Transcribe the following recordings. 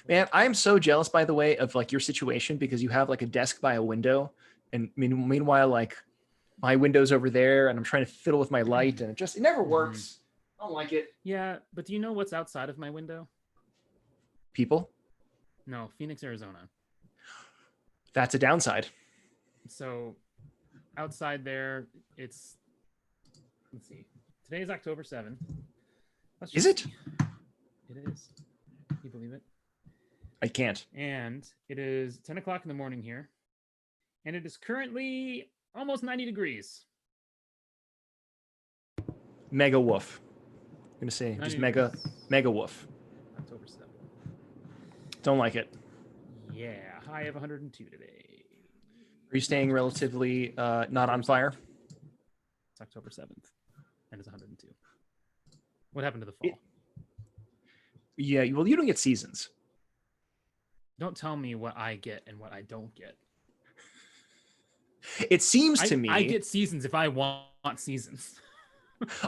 Man, I am so jealous, by the way, of like your situation because you have like a desk by a window, and meanwhile, like my window's over there, and I'm trying to fiddle with my light, and it never works. I don't like it. Yeah, but do you know what's outside of my window? People, No, Phoenix, Arizona. that's a downside. So outside there, it's, let's see. Today is October 7th. Let's Is just it? see. It is. Can you believe it? I can't. And it is 10 o'clock in the morning here. And it is currently almost 90 degrees. Mega woof. I'm gonna say just 90 mega degrees. mega woof. October 7th. Don't like it. Yeah, high of 102 today. Are you staying relatively not on fire? It's October 7th, and it's 102. What happened to the fall? Yeah, well, you don't get seasons. Don't tell me what I get and what I don't get. It seems to me I get seasons if I want seasons.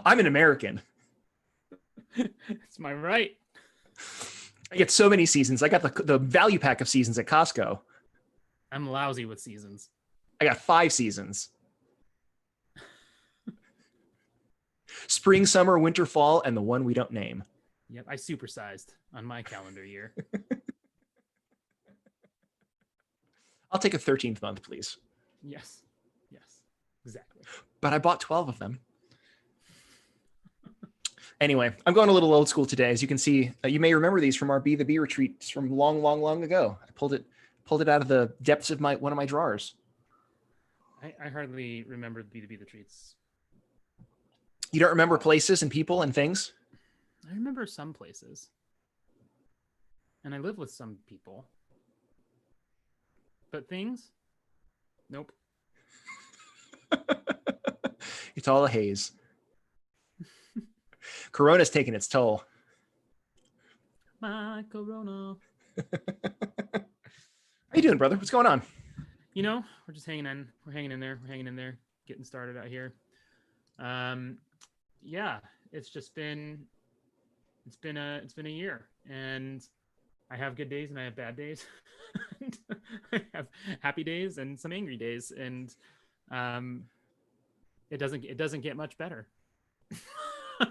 I'm an American. It's my right. I get so many seasons. I got the value pack of seasons at Costco. I'm lousy with seasons. I got 5 seasons. Spring, summer, winter, fall, and the one we don't name. Yep, I supersized on my calendar year. I'll take a 13th month, please. Yes, exactly. But I bought 12 of them. Anyway, I'm going a little old school today. As you can see, you may remember these from our Be the Bee retreats from long ago. I pulled it out of the depths of one of my drawers. I hardly remember the Be the Bee retreats. You don't remember places and people and things? I remember some places. And I live with some people. But things? Nope. It's all a haze. Corona's taking its toll. My Corona. How you doing, brother? What's going on? You know, we're just hanging in. We're hanging in there, getting started out here. Yeah, it's been a year, and I have good days and I have bad days. I have happy days and some angry days, and it doesn't get much better.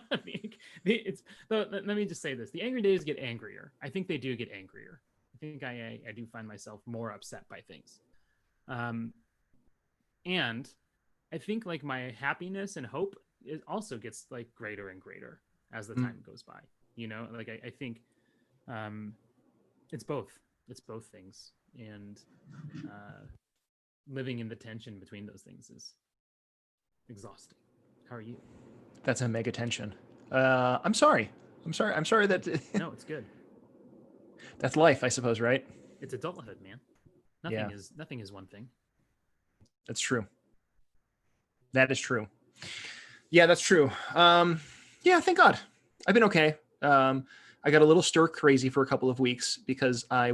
Let me just say this: the angry days get angrier. I think they do get angrier. I think I do find myself more upset by things, and I think like my happiness and hope it also gets like greater and greater as the time goes by. You know, like I think it's both things, and living in the tension between those things is exhausting. How are you? That's a mega tension. I'm sorry that No, it's good. That's life, I suppose, right? It's adulthood, man. Nothing is one thing. That's true. That is true. Yeah, that's true. Yeah, thank God. I've been okay. I got a little stir crazy for a couple of weeks because I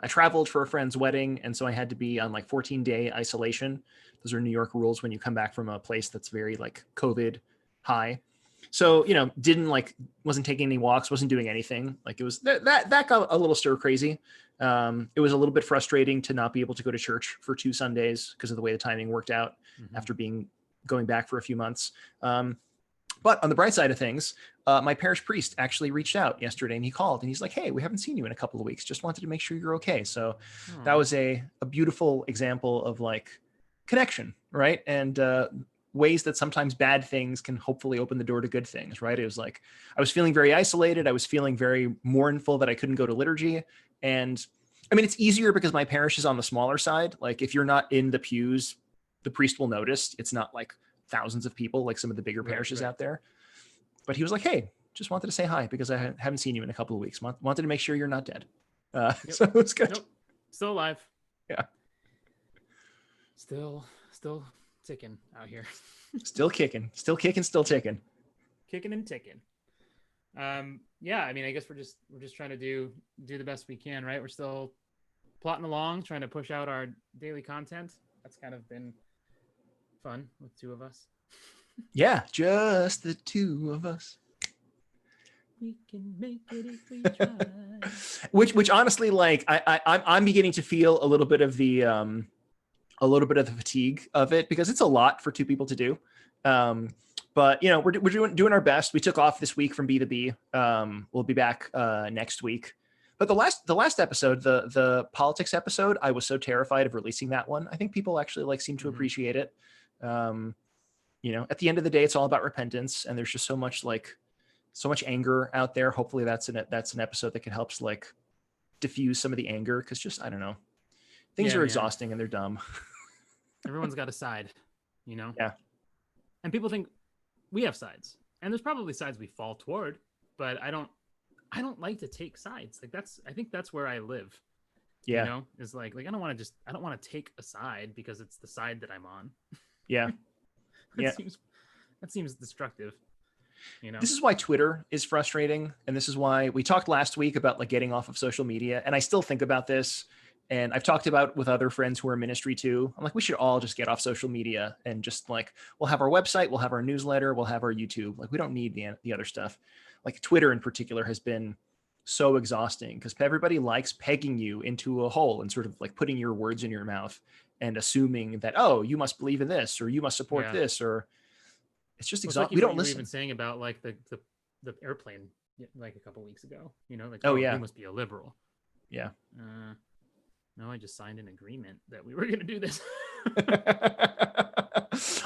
traveled for a friend's wedding, and so I had to be on like 14-day isolation. Those are New York rules when you come back from a place that's very like COVID high. So, wasn't taking any walks, wasn't doing anything. Like it was that got a little stir crazy. It was a little bit frustrating to not be able to go to church for 2 Sundays because of the way the timing worked out after going back for a few months. But on the bright side of things, my parish priest actually reached out yesterday, and he called and he's like, "Hey, we haven't seen you in a couple of weeks. Just wanted to make sure you're okay." So that was a beautiful example of like connection, right? And ways that sometimes bad things can hopefully open the door to good things, right? It was like, I was feeling very isolated. I was feeling very mournful that I couldn't go to liturgy. And I mean, it's easier because my parish is on the smaller side. Like if you're not in the pews, the priest will notice. It's not like thousands of people like some of the bigger parishes out there. But he was like, "Hey, just wanted to say hi because I haven't seen you in a couple of weeks. Wanted to make sure you're not dead." So it was good. Nope. Still alive. Yeah. Still ticking out here. Still kicking, still ticking. Kicking and ticking. Yeah, I mean, I guess we're just trying to do the best we can, right? We're still plotting along, trying to push out our daily content. That's kind of been fun with 2 of us. Yeah, just the 2 of us. We can make it if we try. Which honestly, like I'm beginning to feel a little bit of the fatigue of it, because it's a lot for two people to do. But you know, we're doing our best. We took off this week from B to B. We'll be back next week. But the last episode, the politics episode, I was so terrified of releasing that one. I think people actually like seem to appreciate it. You know, at the end of the day, it's all about repentance, and there's just so much anger out there. Hopefully that's an episode that can help like diffuse some of the anger, because just, I don't know, things are exhausting and they're dumb. Everyone's got a side, you know? Yeah. And people think we have sides, and there's probably sides we fall toward, but I don't like to take sides. Like I think that's where I live. Yeah. You know, is like I don't want to take a side because it's the side that I'm on. Yeah. That seems destructive. You know, this is why Twitter is frustrating, and this is why we talked last week about like getting off of social media, and I still think about this, and I've talked about with other friends who are in ministry too. I'm like, we should all just get off social media and just like, we'll have our website, we'll have our newsletter, we'll have our YouTube. Like, we don't need the other stuff. Like Twitter in particular has been so exhausting, because everybody likes pegging you into a hole and sort of like putting your words in your mouth and assuming that, oh, you must believe in this, or you must support this, or it's just exhausting. Like we don't listen. You were even saying about like the airplane like a couple weeks ago, you know, like, oh yeah, you must be a liberal. Yeah. No, I just signed an agreement that we were going to do this.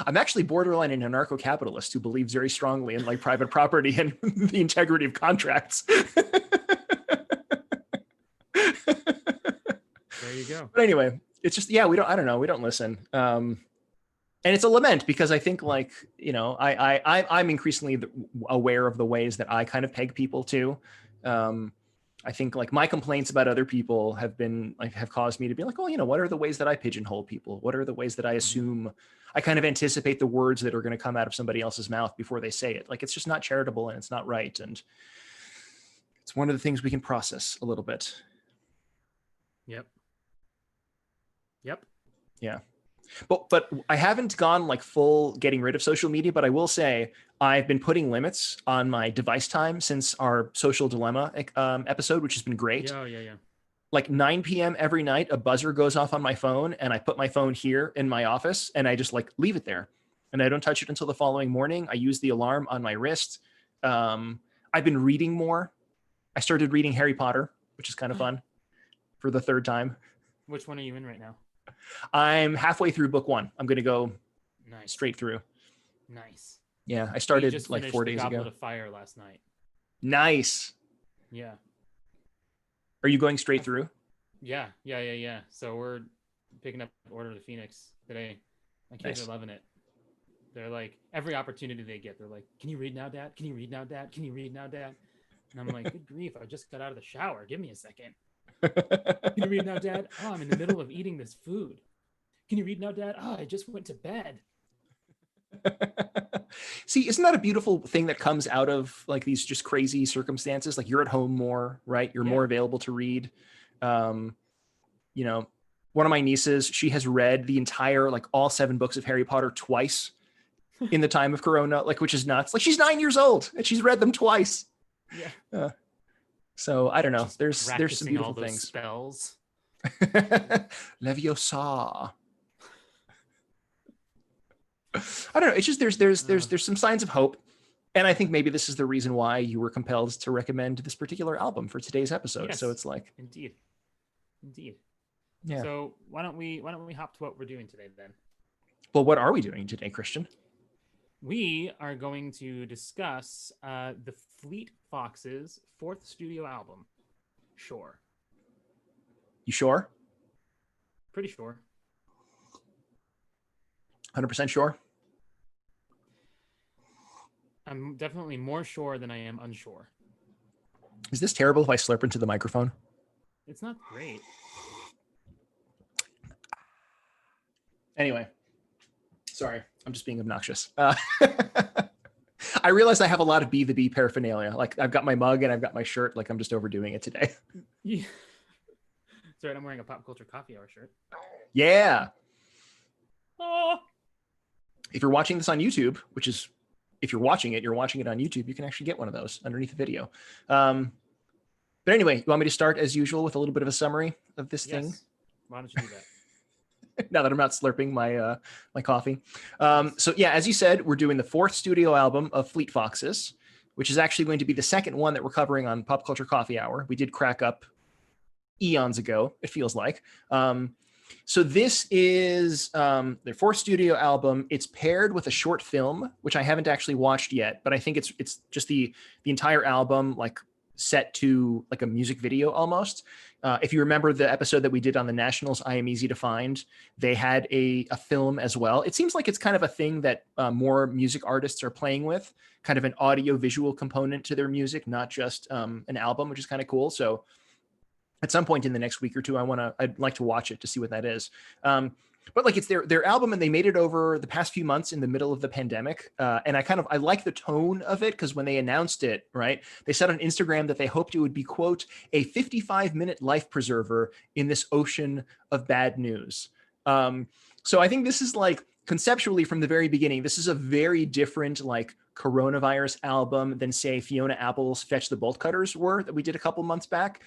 I'm actually borderline an anarcho-capitalist who believes very strongly in like private property and the integrity of contracts. There you go. But anyway, it's just, yeah, we don't listen. And it's a lament, because I think, like, you know, I'm increasingly aware of the ways that I kind of peg people to. I think like my complaints about other people have caused me to be like, well, you know, what are the ways that I pigeonhole people? What are the ways that I assume, I kind of anticipate the words that are going to come out of somebody else's mouth before they say it? Like, it's just not charitable and it's not right. And it's one of the things we can process a little bit. Yep. Yeah. But I haven't gone like full getting rid of social media, but I will say I've been putting limits on my device time since our social dilemma episode, which has been great. Yeah. Like 9 p.m. every night, a buzzer goes off on my phone, and I put my phone here in my office, and I just like leave it there, and I don't touch it until the following morning. I use the alarm on my wrist. I've been reading more. I started reading Harry Potter, which is kind of fun, for the third time. Which one are you in right now? I'm halfway through book 1. I'm going to go straight through. Nice. Yeah, I started just like 4 days ago. Goblet of Fire last night. Nice. Yeah. Are you going straight through? Yeah. So we're picking up Order of the Phoenix today. My kids are loving it. They're like, every opportunity they get, they're like, can you read now, Dad? Can you read now, Dad? Can you read now, Dad? And I'm like, good grief, I just got out of the shower. Give me a second. Can you read now, Dad? Oh, I'm in the middle of eating this food. Can you read now, Dad? Oh, I just went to bed. See, isn't that a beautiful thing that comes out of like these just crazy circumstances? Like, you're at home more, right? You're more available to read. You know, one of my nieces, she has read the entire, like all 7 books of Harry Potter twice in the time of Corona, like, which is nuts. Like, she's 9 years old and she's read them twice. Yeah. So I don't know. There's some beautiful all those things. Spells. Leviosa. I don't know. It's just there's some signs of hope, and I think maybe this is the reason why you were compelled to recommend this particular album for today's episode. Yes, so it's like, indeed. Yeah. So why don't we hop to what we're doing today then? Well, what are we doing today, Christian? We are going to discuss the Fleet Foxes' 4th studio album, Sure. You sure? Pretty sure. 100% sure? I'm definitely more sure than I am unsure. Is this terrible if I slurp into the microphone? It's not great. Anyway. Sorry, I'm just being obnoxious. I realize I have a lot of Be the Bee paraphernalia. Like, I've got my mug and I've got my shirt. Like, I'm just overdoing it today. Yeah. That's right. I'm wearing a Pop Culture Coffee Hour shirt. Yeah. Oh. If you're watching this on YouTube, which is if you're watching it on YouTube, you can actually get one of those underneath the video. But anyway, you want me to start as usual with a little bit of a summary of this thing? Why don't you do that? Now that I'm not slurping my coffee. Yes. So yeah, as you said, we're doing the 4th studio album of Fleet Foxes, which is actually going to be the 2nd one that we're covering on Pop Culture Coffee Hour. We did Crack Up eons ago, it feels like. So this is their 4th studio album. It's paired with a short film, which I haven't actually watched yet, but I think it's just the entire album, like set to like a music video almost. If you remember the episode that we did on the Nationals, I Am Easy to Find, they had a film as well. It seems like it's kind of a thing that more music artists are playing with, kind of an audio visual component to their music, not just an album, which is kind of cool. So at some point in the next week or two, I'd like to watch it to see what that is. But like, it's their album, and they made it over the past few months in the middle of the pandemic. And I like the tone of it, because when they announced it, right, they said on Instagram that they hoped it would be, quote, a 55-minute life preserver in this ocean of bad news. So I think this is like, conceptually from the very beginning, this is a very different like coronavirus album than say Fiona Apple's Fetch the Bolt Cutters were, that we did a couple months back.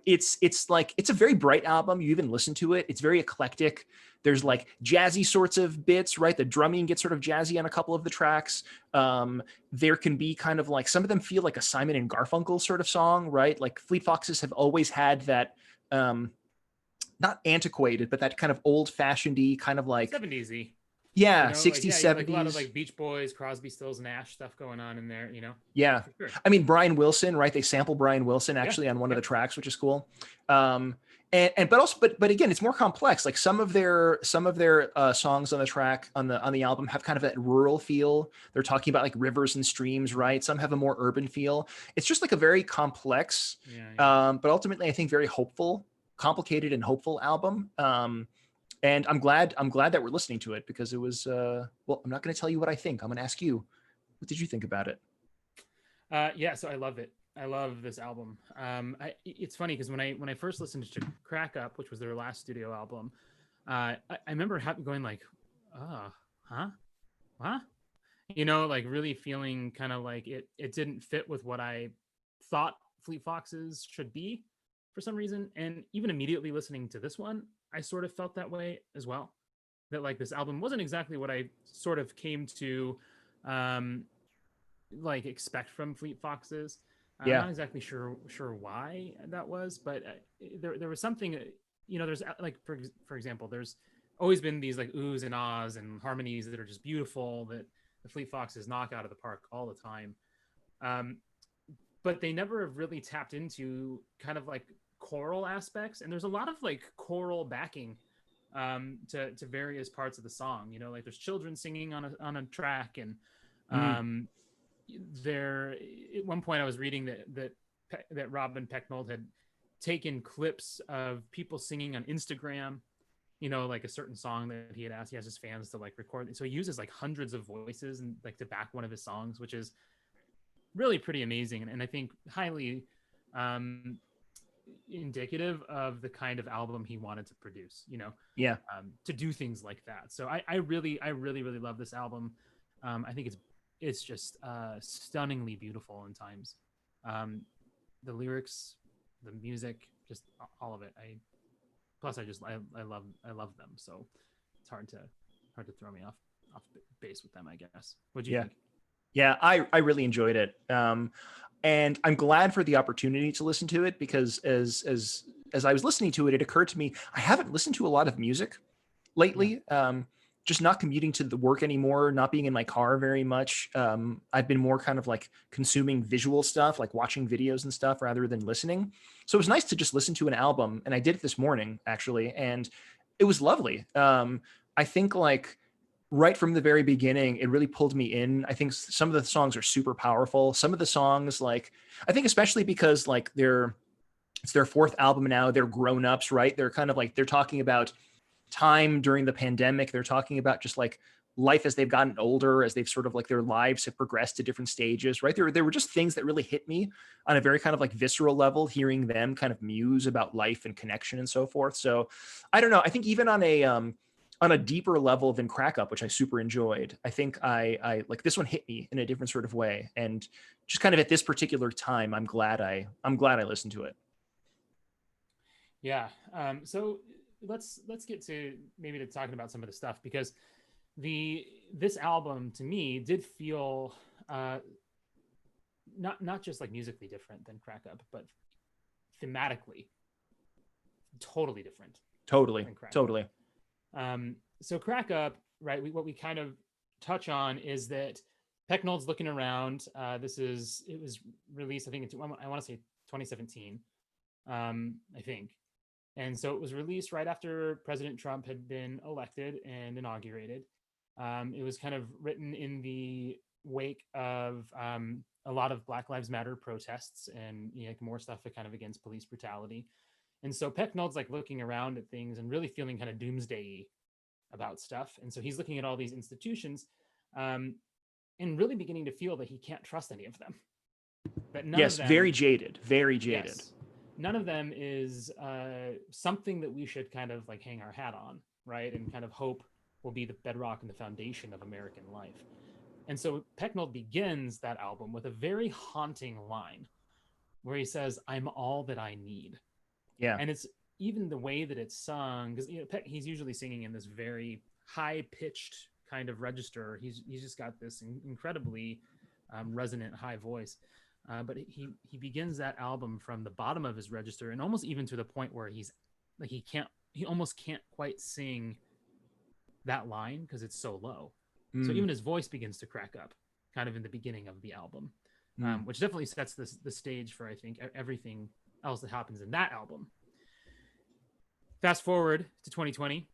It's a very bright album. You even listen to it. It's very eclectic. There's like jazzy sorts of bits, right? The drumming gets sort of jazzy on a couple of the tracks. There can be kind of like, some of them feel like a Simon and Garfunkel sort of song, right? Like Fleet Foxes have always had that, not antiquated, but that kind of old fashioned-y kind of like 70s-y. Yeah, you know, 60s, like, 70s. Like a lot of like Beach Boys, Crosby, Stills, Nash stuff going on in there, you know? Yeah. Sure. I mean, Brian Wilson, right? They sample Brian Wilson actually on one of the tracks, which is cool. But again, it's more complex. Like some of their songs on the track on the album have kind of that rural feel. They're talking about like rivers and streams, right? Some have a more urban feel. It's just like a very complex, but ultimately I think very hopeful, complicated and hopeful album. And I'm glad that we're listening to it, because it was, well, I'm not going to tell you what I think. I'm going to ask you, what did you think about it? Yeah, so I love it. I love this album. It's funny because when I first listened to Crack Up, which was their last studio album, I remember going like, huh? You know, like really feeling kind of like it didn't fit with what I thought Fleet Foxes should be for some reason. And even immediately listening to this one, I sort of felt that way as well. That like this album wasn't exactly what I sort of came to like expect from Fleet Foxes. I'm not exactly sure why that was, but there was something, you know, there's like, for example, there's always been these like oohs and ahs and harmonies that are just beautiful that the Fleet Foxes knock out of the park all the time. But they never have really tapped into kind of like choral aspects, and there's a lot of like choral backing to various parts of the song. You know, like there's children singing on a track, and there at one point I was reading that Robin Pecknold had taken clips of people singing on Instagram, you know, like a certain song that he has his fans to like record, so he uses like hundreds of voices and like to back one of his songs, which is really pretty amazing, and I think highly indicative of the kind of album he wanted to produce, you know, to do things like that. So I really love this album. I think it's just stunningly beautiful in times. The lyrics, the music, just all of it. I love them. So it's hard to throw me off base with them, I guess. What do you think? Yeah, I really enjoyed it. And I'm glad for the opportunity to listen to it, because as I was listening to it, it occurred to me, I haven't listened to a lot of music lately. Just not commuting to the work anymore, not being in my car very much. I've been more kind of like consuming visual stuff, like watching videos and stuff rather than listening. So it was nice to just listen to an album. And I did it this morning actually. And it was lovely. I think like right from the very beginning, it really pulled me in. I think some of the songs are super powerful. Some of the songs, like, I think especially because like it's their 4th album now, they're grown-ups, right? They're kind of like, they're talking about time during the pandemic. They're talking about just like life as they've gotten older, as they've sort of like their lives have progressed to different stages, right? There were just things that really hit me on a very kind of like visceral level, hearing them kind of muse about life and connection and so forth. So I don't know. I think even on on a deeper level than Crack Up, which I super enjoyed. I think I like this one hit me in a different sort of way, and just kind of at this particular time, I'm glad I listened to it. Yeah. So let's get to maybe to talking about some of the stuff, because this album to me did feel not just like musically different than Crack Up, but thematically totally different. Totally. So Crack Up, right? What we kind of touch on is that Pecknold's looking around. It was released, I think, I want to say 2017, I think. And so it was released right after President Trump had been elected and inaugurated. It was kind of written in the wake of a lot of Black Lives Matter protests and more stuff kind of against police brutality. And so Pecknold's like looking around at things and really feeling kind of doomsday about stuff. And so he's looking at all these institutions and really beginning to feel that he can't trust any of them. That none of them, very jaded. Yes, none of them is something that we should kind of like hang our hat on, right? And kind of hope will be the bedrock and the foundation of American life. And so Pecknold begins that album with a very haunting line where he says, "I'm all that I need." Yeah. And it's even the way that it's sung, because he's usually singing in this very high-pitched kind of register. He's just got this incredibly resonant high voice. But he begins that album from the bottom of his register, and almost even to the point where he's like he almost can't quite sing that line because it's so low. So even his voice begins to crack up kind of in the beginning of the album, which definitely sets the stage for, I think, everything else that happens in that album. Fast forward to 2020.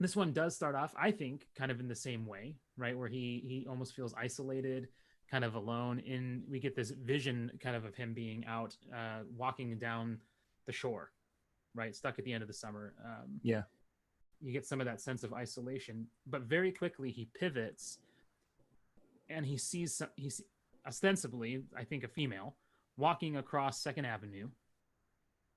This one does start off, I think, kind of in the same way, right? Where he almost feels isolated, kind of alone. We get this vision kind of him being out, walking down the shore, right? Stuck at the end of the summer. Yeah. You get some of that sense of isolation, but very quickly he pivots and he's ostensibly, I think, a female walking across Second Avenue,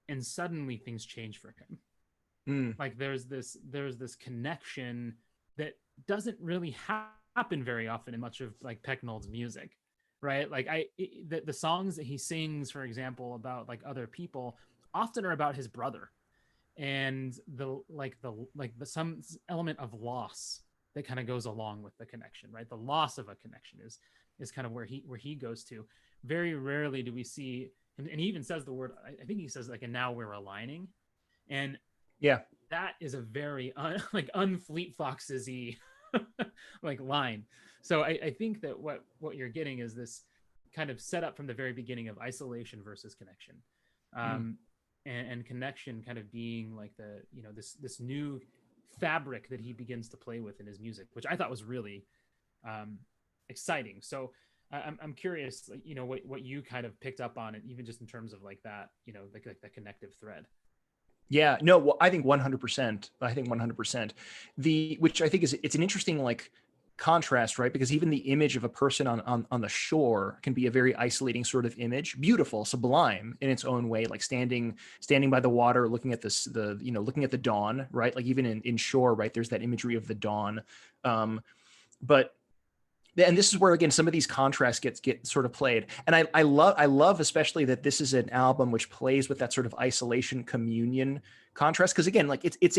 and suddenly things change for him. Like there's this connection that doesn't really happen very often in much of like Pecknold's music, right? Like the songs that he sings, for example, about like other people often are about his brother, and some element of loss that kind of goes along with the connection, right? The loss of a connection is kind of where he goes to. Very rarely do we see him, and he even says the word, I think he says like, "and now we're aligning," and yeah, that is a very unFleet Foxes-y like line. So I think that what you're getting is this kind of setup from the very beginning of isolation versus connection, and connection kind of being like the this new fabric that he begins to play with in his music, which I thought was really exciting. So I'm curious, like, what you kind of picked up on it, even just in terms of like that, like that connective thread. Yeah, no, well, I think 100%. I think 100%. Which I think it's an interesting like contrast, right? Because even the image of a person on the shore can be a very isolating sort of image, beautiful, sublime in its own way, like standing by the water, looking at looking at the dawn, right? Like even in Shore, right? There's that imagery of the dawn. And this is where, again, some of these contrasts get sort of played. And I love especially that this is an album which plays with that sort of isolation communion contrast. Because again, like it's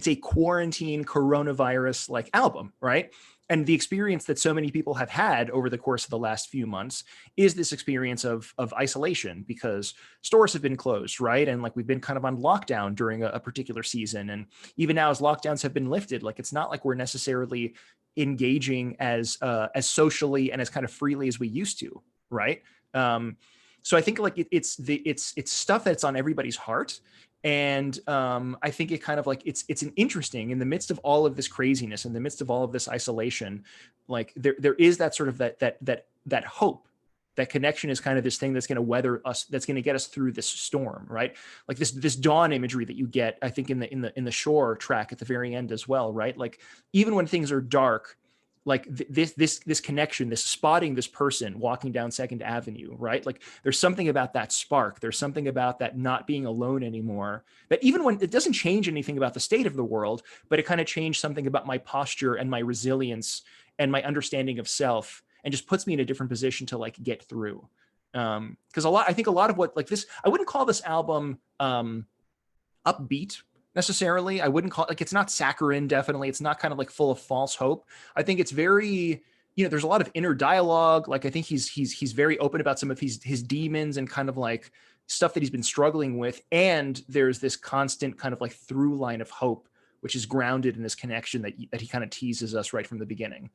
a quarantine coronavirus like album, right? And the experience that so many people have had over the course of the last few months is this experience of isolation, because stores have been closed, right? And like we've been kind of on lockdown during a particular season. And even now, as lockdowns have been lifted, like it's not like we're necessarily engaging as socially and as kind of freely as we used to, right? So I think like it's stuff that's on everybody's heart, and I think it kind of like it's an interesting, in the midst of all of this craziness, in the midst of all of this isolation, like there is that sort of that hope. That connection is kind of this thing that's going to weather us, that's going to get us through this storm, right? Like this dawn imagery that you get, I think, in the Shore track at the very end as well, right? Like even when things are dark, like this connection, this spotting this person walking down Second Avenue, right? Like there's something about that spark. There's something about that not being alone anymore. That even when it doesn't change anything about the state of the world, but it kind of changed something about my posture and my resilience and my understanding of self, and just puts me in a different position to like get through. Because I think a lot of what like this, I wouldn't call this album upbeat necessarily. I wouldn't call it like, it's not saccharine, definitely. It's not kind of like full of false hope. I think it's very, there's a lot of inner dialogue. Like I think he's very open about some of his demons and kind of like stuff that he's been struggling with. And there's this constant kind of like through line of hope, which is grounded in this connection that he kind of teases us right from the beginning.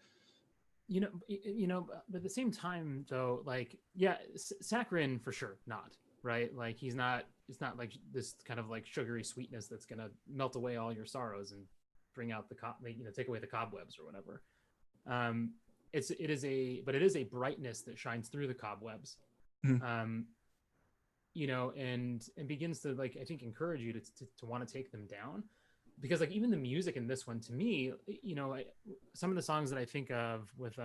But at the same time though, like, yeah, saccharine for sure, not right. Like it's not like this kind of like sugary sweetness that's gonna melt away all your sorrows and bring out take away the cobwebs or whatever. It is a brightness that shines through the cobwebs. Mm-hmm. And begins to, like, I think, encourage you to want to take them down, because like even the music in this one, to me, some of the songs that I think of with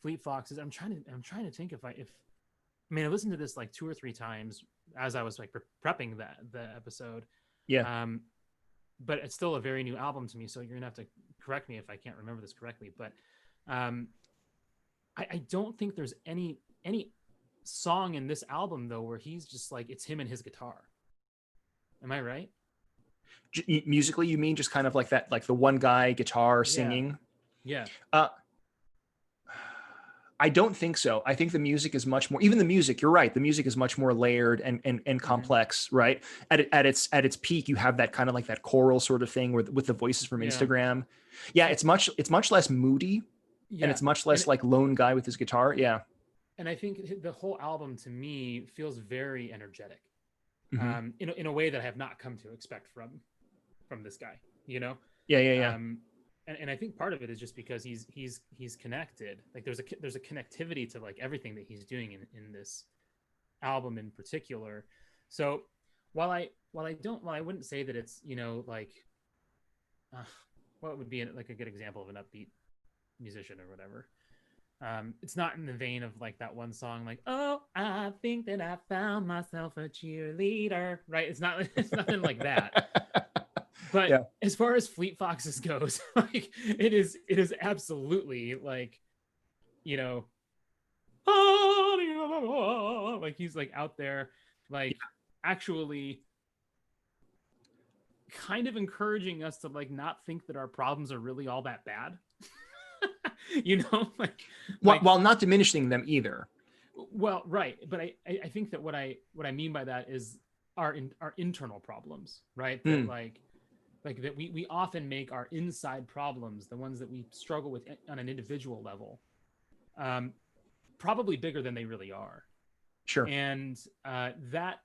Fleet Foxes, I'm trying to think I listened to this like 2 or 3 times as I was like prepping the episode. Yeah. But it's still a very new album to me, so you're gonna have to correct me if I can't remember this correctly. But I don't think there's any song in this album though where he's just like, it's him and his guitar. Am I right? Musically, you mean just kind of like that, like the one guy guitar singing? Yeah. I don't think so. I think the music is much more, even the music, you're right. The music is much more layered and complex, mm-hmm. right? At its peak, you have that kind of like that choral sort of thing with the voices from Instagram. Yeah. It's much less moody, and it's much less like lone guy with his guitar. Yeah. And I think the whole album to me feels very energetic, mm-hmm. In a way that I have not come to expect from this guy, Yeah. And I think part of it is just because he's connected. Like there's a connectivity to like everything that he's doing in this album in particular. So while I wouldn't say that it's like what would be like a good example of an upbeat musician or whatever. It's not in the vein of like that one song like, oh, I think that I found myself a cheerleader, right? It's nothing like that. But as far as Fleet Foxes goes, like it is absolutely like, like he's like out there, like actually kind of encouraging us to like not think that our problems are really all that bad. While not diminishing them either. Well, right, but I think that what I mean by that is our internal problems, right? That like that we often make our inside problems, the ones that we struggle with on an individual level, probably bigger than they really are. Sure. And that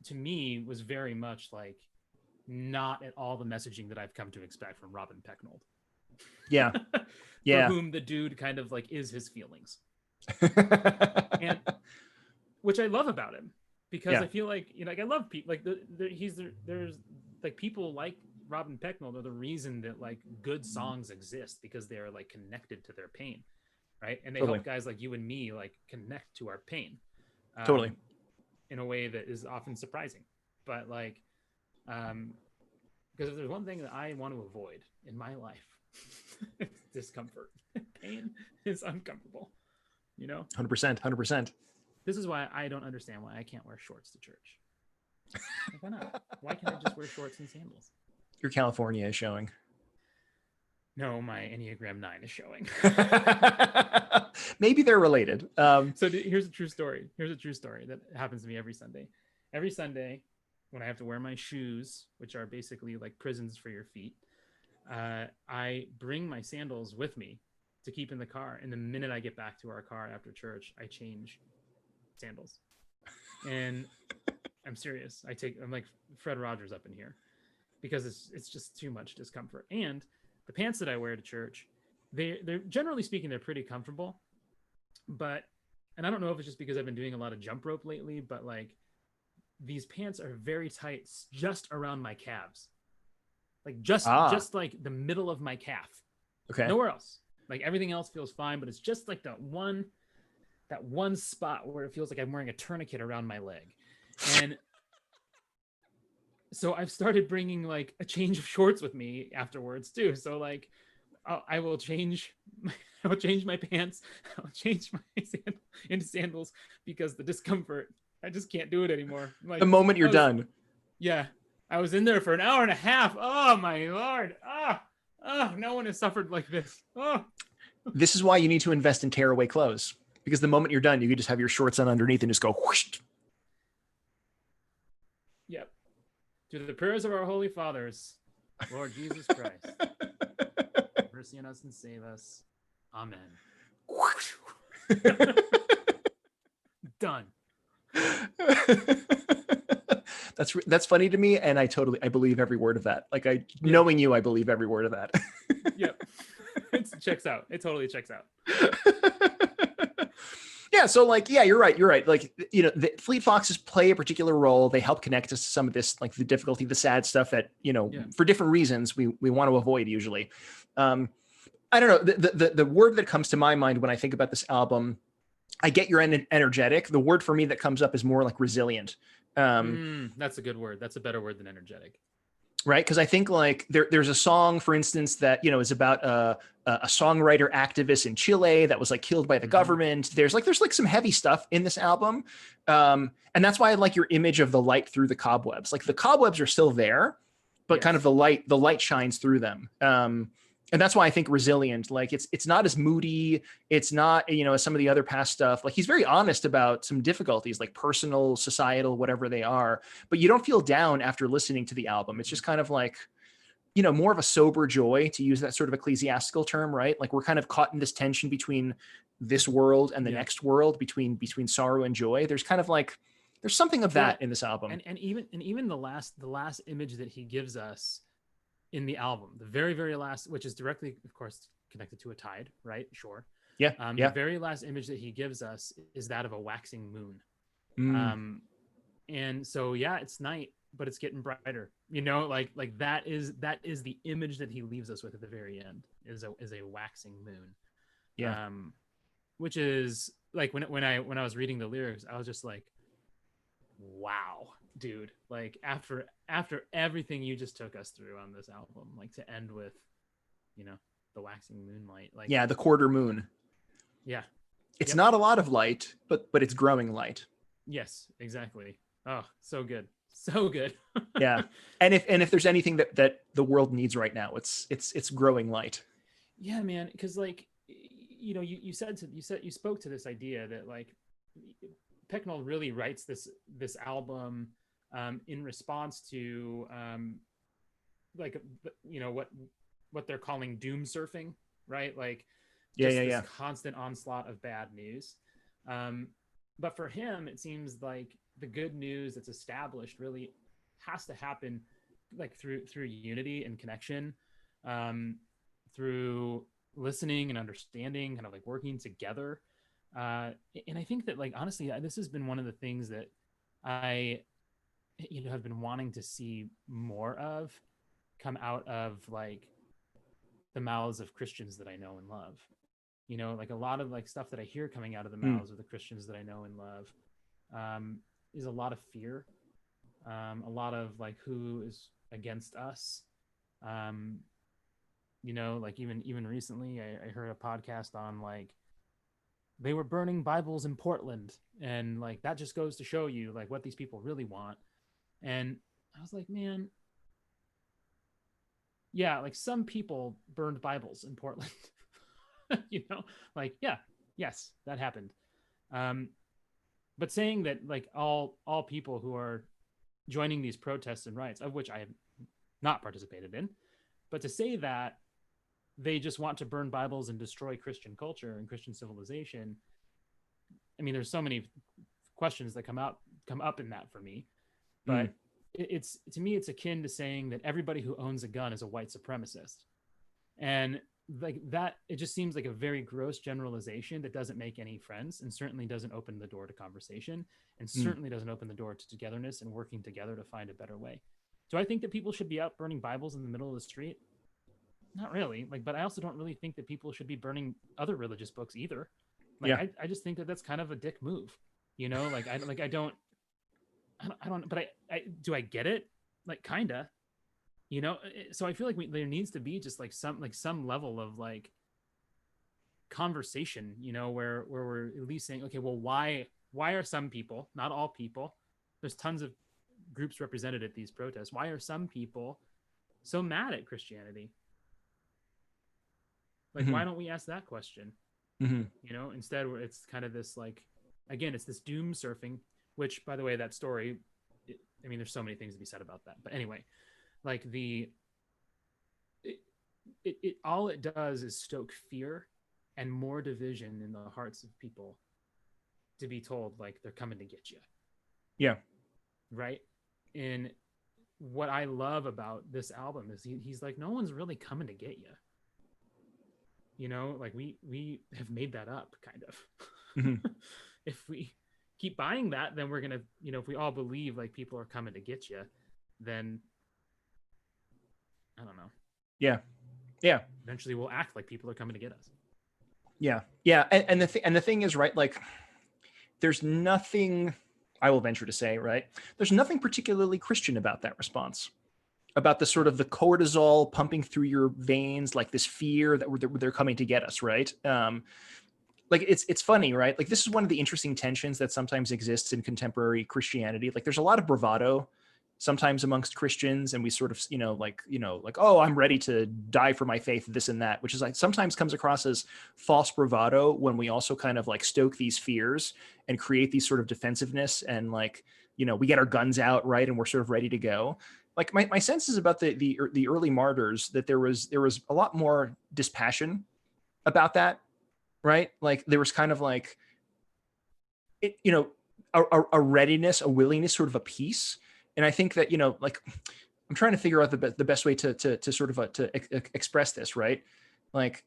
to me was very much like not at all the messaging that I've come to expect from Robin Pecknold. Yeah. For whom the dude kind of like is his feelings. And which I love about him, because I feel like, like I love people like there's like people like Robin Pecknold are the reason that like good songs exist, because they are like connected to their pain, right? And they help guys like you and me like connect to our pain, in a way that is often surprising. But like, because if there's one thing that I want to avoid in my life, it's discomfort. Pain is uncomfortable, 100%. This is why I don't understand why I can't wear shorts to church. Like, why not? Why can't I just wear shorts and sandals? Your California is showing. No, my Enneagram 9 is showing. Maybe they're related. So here's a true story. Here's a true story that happens to me every Sunday. Every Sunday, when I have to wear my shoes, which are basically like prisons for your feet, I bring my sandals with me to keep in the car. And the minute I get back to our car after church, I change sandals. And I'm serious. I'm like Fred Rogers up in here, because it's just too much discomfort. And the pants that I wear to church, they're generally speaking, they're pretty comfortable. But, and I don't know if it's just because I've been doing a lot of jump rope lately, but like these pants are very tight just around my calves. Like just like the middle of my calf. Okay. Nowhere else. Like everything else feels fine, but it's just like that one spot where it feels like I'm wearing a tourniquet around my leg. And so I've started bringing like a change of shorts with me afterwards too. So like I will change I will change my pants. I'll change my into sandals because the discomfort, I just can't do it anymore. The Like moment you're I was, done. yeah, I was in there for an hour and a half. Oh my lord. No one has suffered like this. Oh. This is why you need to invest in tearaway clothes, because the moment you're done, you could just have your shorts on underneath and just go whoosh. Yep. To the prayers of our holy fathers, Lord Jesus Christ, have mercy on us and save us. Amen. Done. That's funny to me, and I believe every word of that. Like knowing you, I believe every word of that. Yep. It checks out. It totally checks out. Yeah, so like, yeah, you're right. Like, the Fleet Foxes play a particular role. They help connect us to some of this, like the difficulty, the sad stuff that, for different reasons we want to avoid usually. I don't know. The word that comes to my mind when I think about this album, I get you're energetic. The word for me that comes up is more like resilient. That's a good word. That's a better word than energetic. Right. Because I think like there's a song, for instance, that, is about a songwriter activist in Chile that was like killed by the government. There's like some heavy stuff in this album. And that's why I like your image of the light through the cobwebs. Like the cobwebs are still there, but kind of the light shines through them. And that's why I think resilient, like it's not as moody. It's not, as some of the other past stuff. Like he's very honest about some difficulties, like personal, societal, whatever they are, but you don't feel down after listening to the album. It's just kind of like, more of a sober joy, to use that sort of ecclesiastical term, right? Like we're kind of caught in this tension between this world and the next world, between sorrow and joy. There's kind of like, there's something of that in this album. And even the last image that he gives us in the album, the very, very last, which is directly, of course, connected to a tide, right? Sure. Yeah. The very last image that he gives us is that of a waxing moon. And so, yeah, it's night, but it's getting brighter, like that is the image that he leaves us with at the very end is a waxing moon. Yeah. Which is like when I was reading the lyrics, I was just like, wow, dude, like after everything you just took us through on this album, like to end with, the waxing moonlight, like, yeah, the quarter moon. Yeah. It's not a lot of light, but it's growing light. Yes, exactly. Oh, so good. So good. Yeah. And if there's anything that the world needs right now, it's growing light. Yeah, man. Cause like, you spoke to this idea that like Pecknold really writes this album in response to like what they're calling doom surfing, right? Like this constant onslaught of bad news. But for him, it seems like the good news that's established really has to happen like through unity and connection, through listening and understanding, kind of like working together. And I think that like, honestly, this has been one of the things that I, have been wanting to see more of come out of like the mouths of Christians that I know and love. Like a lot of like stuff that I hear coming out of the mouths of the Christians that I know and love is a lot of fear, a lot of like who is against us. Like even recently I heard a podcast on like they were burning Bibles in Portland, and like that just goes to show you like what these people really want. And I was like, man, yeah, like some people burned Bibles in Portland. Like, yeah, yes, that happened. But saying that like all people who are joining these protests and riots, of which I have not participated in, but to say that they just want to burn Bibles and destroy Christian culture and Christian civilization, I mean, there's so many questions that come up in that for me. But it's to me, it's akin to saying that everybody who owns a gun is a white supremacist. And like that, it just seems like a very gross generalization that doesn't make any friends, and certainly doesn't open the door to conversation, and certainly doesn't open the door to togetherness and working together to find a better way. Do I think that people should be out burning Bibles in the middle of the street? not really. Like, but I also don't really think that people should be burning other religious books either. Like, Yeah. I just think that that's kind of a dick move. Like I don't. But I do I get it? Like, kinda. So I feel like there needs to be just like some level of like conversation, where we're at least saying, okay, well, why are some people, not all people, there's tons of groups represented at these protests, why are some people so mad at Christianity? Like, Hmm. why don't we ask that question? Hmm. Instead, it's kind of this like, again, it's this doom surfing, which, by the way, that story, I mean, there's so many things to be said about that, but anyway, like it, it all it does is stoke fear and more division in the hearts of people, to be told like they're coming to get you, Yeah. right? And what I love about this album is he's like, no one's really coming to get you. Like we have made that up, kind Hmm. of. If we keep buying that, then we're gonna, if we all believe like people are coming to get you, then I don't know. Yeah. Yeah. Eventually, we'll act like people are coming to get us. Yeah. Yeah. And the thing is, right, like there's nothing, I will venture to say, right, there's nothing particularly Christian about that response, about the sort of the cortisol pumping through your veins, like this fear that they're coming to get us, right? Like it's funny, right? Like this is one of the interesting tensions that sometimes exists in contemporary Christianity. Like there's a lot of bravado sometimes amongst Christians, and we sort of, like, oh, I'm ready to die for my faith, this and that, which is like sometimes comes across as false bravado when we also kind of like stoke these fears and create these sort of defensiveness, and like, we get our guns out, right, and we're sort of ready to go. Like my sense is about the early martyrs that there was a lot more dispassion about that, right? Like there was kind of like it, a readiness, a willingness, sort of a peace. And I think that, like I'm trying to figure out the best way to sort of express this, right? Like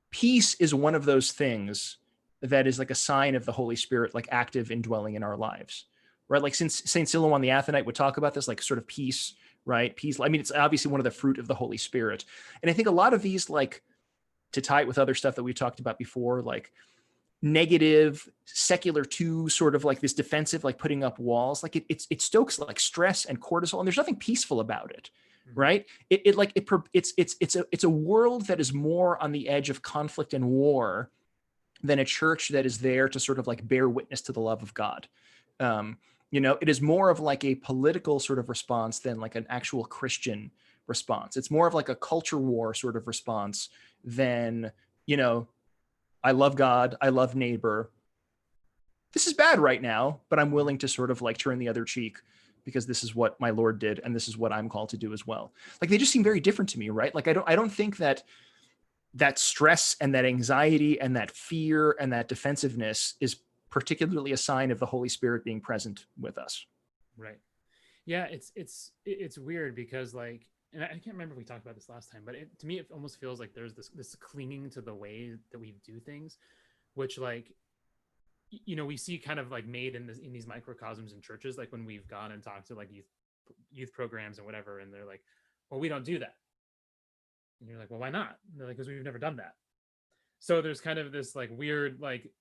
peace is one of those things that is like a sign of the Holy Spirit, like active indwelling in our lives, right? Like since Saint Silouan the Athonite would talk about this, like sort of peace, right? Peace. I mean, it's obviously one of the fruit of the Holy Spirit. And I think a lot of these, like, to tie it with other stuff that we talked about before, like negative secular too, sort of like this defensive, like putting up walls, like it stokes like stress and cortisol, and there's nothing peaceful about it, Mm-hmm. right? It's a world that is more on the edge of conflict and war than a church that is there to sort of like bear witness to the love of God. It is more of like a political sort of response than like an actual Christian response. It's more of like a culture war sort of response than, I love God, I love neighbor. This is bad right now, but I'm willing to sort of like turn the other cheek because this is what my Lord did, and this is what I'm called to do as well. Like they just seem very different to me, right? Like I don't think that stress and that anxiety and that fear and that defensiveness is particularly a sign of the Holy Spirit being present with us. Right. Yeah, it's weird because like, and I can't remember if we talked about this last time, but to me it almost feels like there's this clinging to the way that we do things, which like, we see kind of like made in these microcosms in churches, like when we've gone and talked to like youth programs and whatever, and they're like, well, we don't do that. And you're like, well, why not? And they're like, because we've never done that. So there's kind of this like weird, like,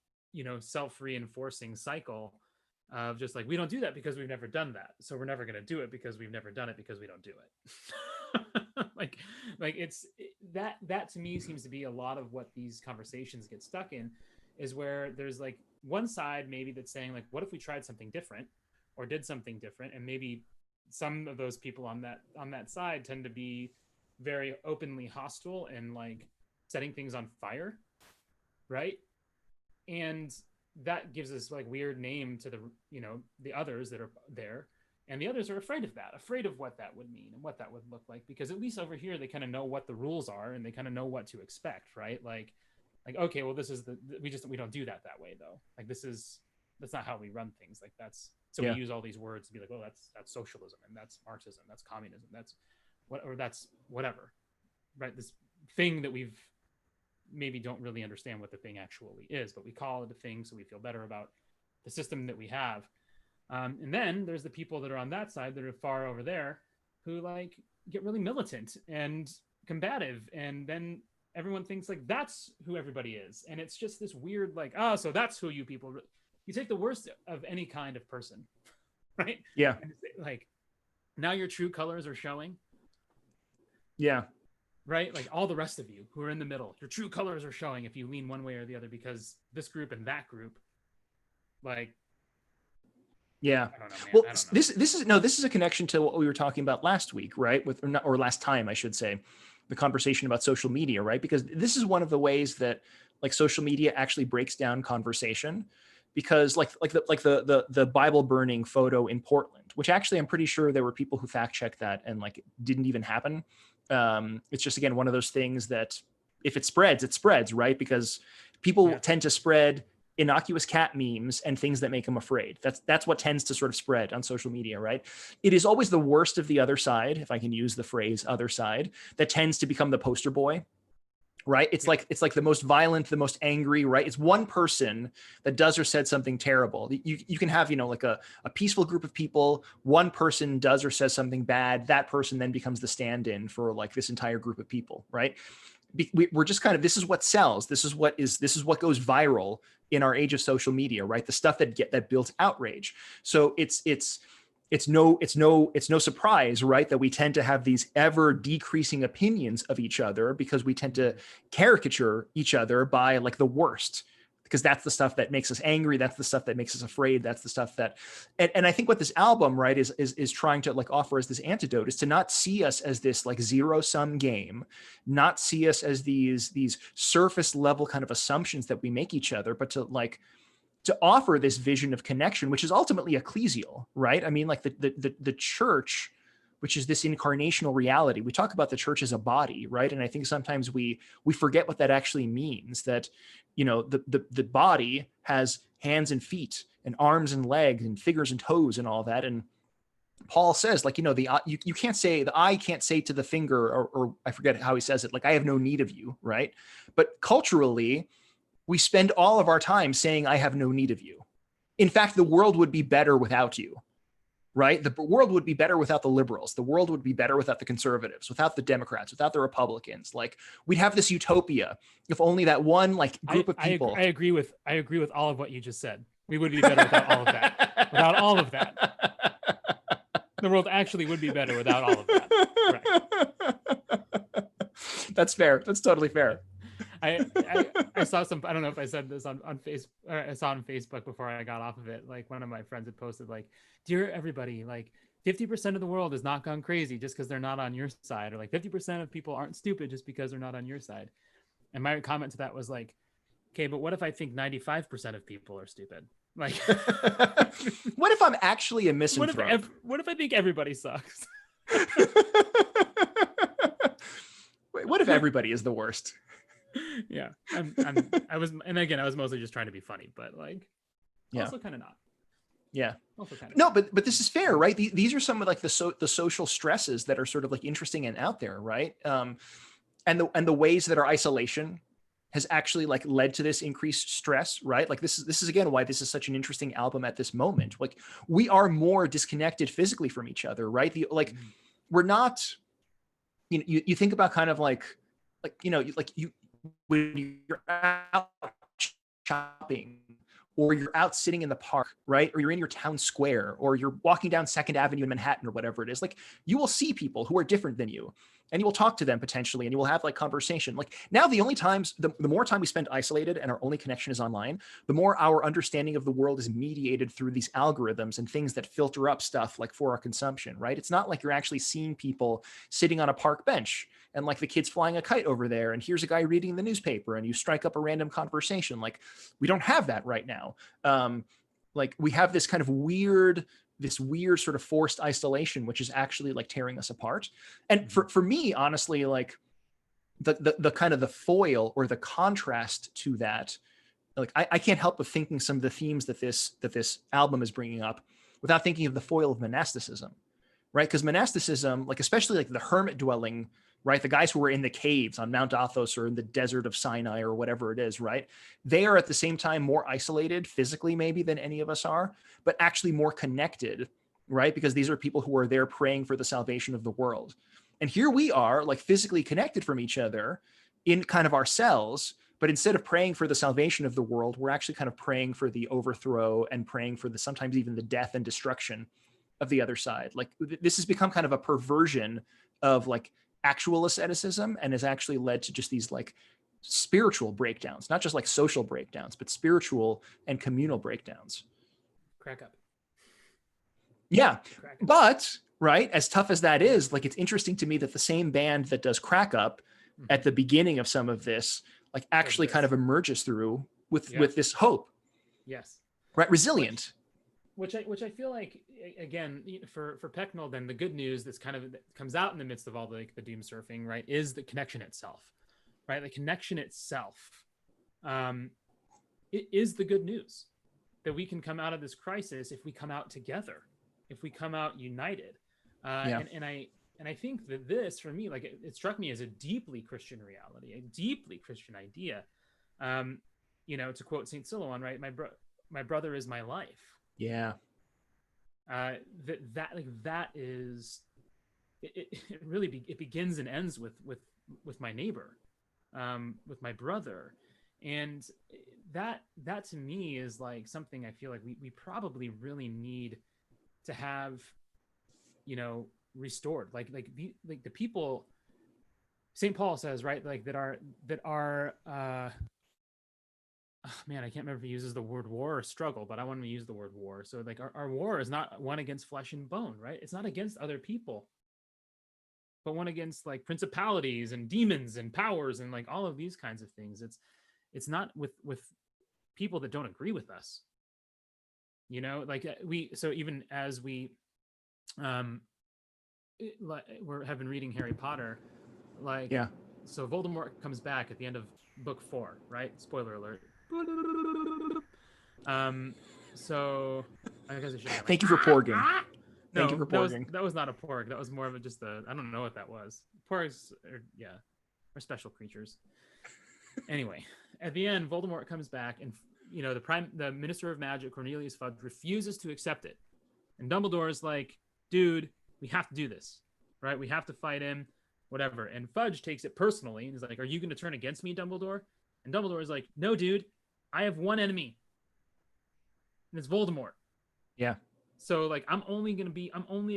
self-reinforcing cycle of just like, we don't do that because we've never done that, so we're never going to do it because we've never done it because we don't do it. like that to me seems to be a lot of what these conversations get stuck in, is where there's like one side maybe that's saying like, what if we tried something different or did something different, and maybe some of those people on that side tend to be very openly hostile and like setting things on fire, right? And that gives us like weird name to the others that are there, and the others are afraid of that, afraid of what that would mean and what that would look like, because at least over here they kind of know what the rules are and they kind of know what to expect, right? Like okay, well, this is we don't do that way though. Like that's not how we run things. Like that's so Yeah. we use all these words to be like, oh, that's socialism, and that's Marxism, that's communism, that's that's whatever, right? This thing that we've maybe don't really understand what the thing actually is, but we call it a thing so we feel better about the system that we have. And then there's the people that are on that side that are far over there who like get really militant and combative, and then everyone thinks like that's who everybody is, and it's just this weird like, oh, so that's who you people. You take the worst of any kind of person, right? Yeah. And it's like now your true colors are showing. Yeah. Right? Like all the rest of you who are in the middle, your true colors are showing if you lean one way or the other, because this group and that group, like, yeah. I don't know, man. Well, I don't know. this is a connection to what we were talking about last week, right? Or last time, I should say, the conversation about social media, right? Because this is one of the ways that like social media actually breaks down conversation. Because like the Bible burning photo in Portland, which actually I'm pretty sure there were people who fact checked that and like it didn't even happen. It's just again one of those things that if it spreads, right? Because people tend to spread innocuous cat memes and things that make them afraid. That's what tends to sort of spread on social media, right? It is always the worst of the other side, if I can use the phrase other side, that tends to become the poster boy. Right? It's like the most violent, the most angry, right? It's one person that does or said something terrible. You can have, like a peaceful group of people, one person does or says something bad, that person then becomes the stand-in for like this entire group of people, right? We're just kind of, this is what sells. This is what goes viral in our age of social media, right? The stuff that builds outrage. So it's no surprise, right, that we tend to have these ever decreasing opinions of each other because we tend to caricature each other by like the worst, because that's the stuff that makes us angry. That's the stuff that makes us afraid. That's the stuff that, and I think what this album, right, is trying to like offer as this antidote is to not see us as this like zero sum game, not see us as these surface level kind of assumptions that we make each other, but to offer this vision of connection, which is ultimately ecclesial, right? I mean, like the church, which is this incarnational reality. We talk about the church as a body, right? And I think sometimes we forget what that actually means. That the body has hands and feet and arms and legs and fingers and toes and all that. And Paul says, like, you can't say, the eye can't say to the finger, or I forget how he says it, like, I have no need of you, right? But culturally, we spend all of our time saying, I have no need of you. In fact, the world would be better without you, right? The world would be better without the liberals. The world would be better without the conservatives, without the Democrats, without the Republicans. Like, we'd have this utopia if only that one like group of people. I agree with all of what you just said. We would be better without all of that. Without all of that. The world actually would be better without all of that. Right. That's fair. That's totally fair. I saw some, I don't know if I said this on Facebook, I saw on Facebook before I got off of it. Like one of my friends had posted like, dear everybody, like 50% of the world has not gone crazy just because they're not on your side, or like 50% of people aren't stupid just because they're not on your side. And my comment to that was like, okay, but what if I think 95% of people are stupid? Like, what if I'm actually a misanthrope? What if I think everybody sucks? Wait, what if everybody is the worst? Yeah, I was mostly just trying to be funny, but like, also kind of not. Yeah. Also kind of no, but this is fair, right? These are some of like the social stresses that are sort of like interesting and out there, right? And the ways that our isolation has actually like led to this increased stress, right? Like this is again why this is such an interesting album at this moment. Like we are more disconnected physically from each other, right? We're not, you think about kind of like when you're out shopping, or you're out sitting in the park, right? Or you're in your town square, or you're walking down 2nd Avenue in Manhattan, or whatever it is, like you will see people who are different than you, and you will talk to them potentially, and you will have like conversation. Like now, the only times, the more time we spend isolated and our only connection is online, the more our understanding of the world is mediated through these algorithms and things that filter up stuff like for our consumption, right? It's not like you're actually seeing people sitting on a park bench and like the kid's flying a kite over there, and here's a guy reading the newspaper, and you strike up a random conversation. Like we don't have that right now. Like we have this kind of weird sort of forced isolation, which is actually like tearing us apart. And for me, honestly, like the kind of the foil or the contrast to that, like I can't help but thinking some of the themes that this album is bringing up without thinking of the foil of monasticism, right? Because monasticism, like especially like the hermit dwelling, right? The guys who were in the caves on Mount Athos or in the desert of Sinai or whatever it is, right? They are at the same time more isolated physically maybe than any of us are, but actually more connected, right? Because these are people who are there praying for the salvation of the world. And here we are, like physically connected from each other in kind of our cells. But instead of praying for the salvation of the world, we're actually kind of praying for the overthrow and praying for the sometimes even the death and destruction of the other side. Like this has become kind of a perversion of like actual asceticism and has actually led to just these like spiritual breakdowns, not just like social breakdowns, but spiritual and communal breakdowns. Crack up. Yeah. Crack up. But, right, as tough as that is, like it's interesting to me that the same band that does Crack Up at the beginning of some of this, like actually kind of emerges through with this hope. Yes. Right. Resilient. Which I feel like, again, for Pecknold, then the good news that's kind of that comes out in the midst of all the doom surfing, right, is the connection itself, right? The connection itself, it is the good news that we can come out of this crisis if we come out together, if we come out united. And I think that this, for me, like it struck me as a deeply Christian reality, a deeply Christian idea. To quote Saint Silouan, right? My brother is my life. Yeah. That is it really it begins and ends with my neighbor, with my brother, and that to me is like something I feel like we probably really need to have, restored. Like the people, St. Paul says, right, like that are oh, man, I can't remember if he uses the word war or struggle, but I want to use the word war. So like our war is not one against flesh and bone, right? It's not against other people, but one against like principalities and demons and powers and like all of these kinds of things. It's not with people that don't agree with us. Like so even as we have been reading Harry Potter, like, yeah. So Voldemort comes back at the end of book 4, right? Spoiler alert. So I guess I should have. Thank you for porging. No, Thank you for porging. That was not a porg. That was more of just I don't know what that was. Porgs are special creatures. Anyway, at the end, Voldemort comes back, and the Minister of Magic, Cornelius Fudge, refuses to accept it, and Dumbledore's like, "Dude, we have to do this, right? We have to fight him, whatever." And Fudge takes it personally and is like, "Are you going to turn against me, Dumbledore?" And Dumbledore is like, "No, dude, I have one enemy, and it's Voldemort. Yeah. So like, I'm only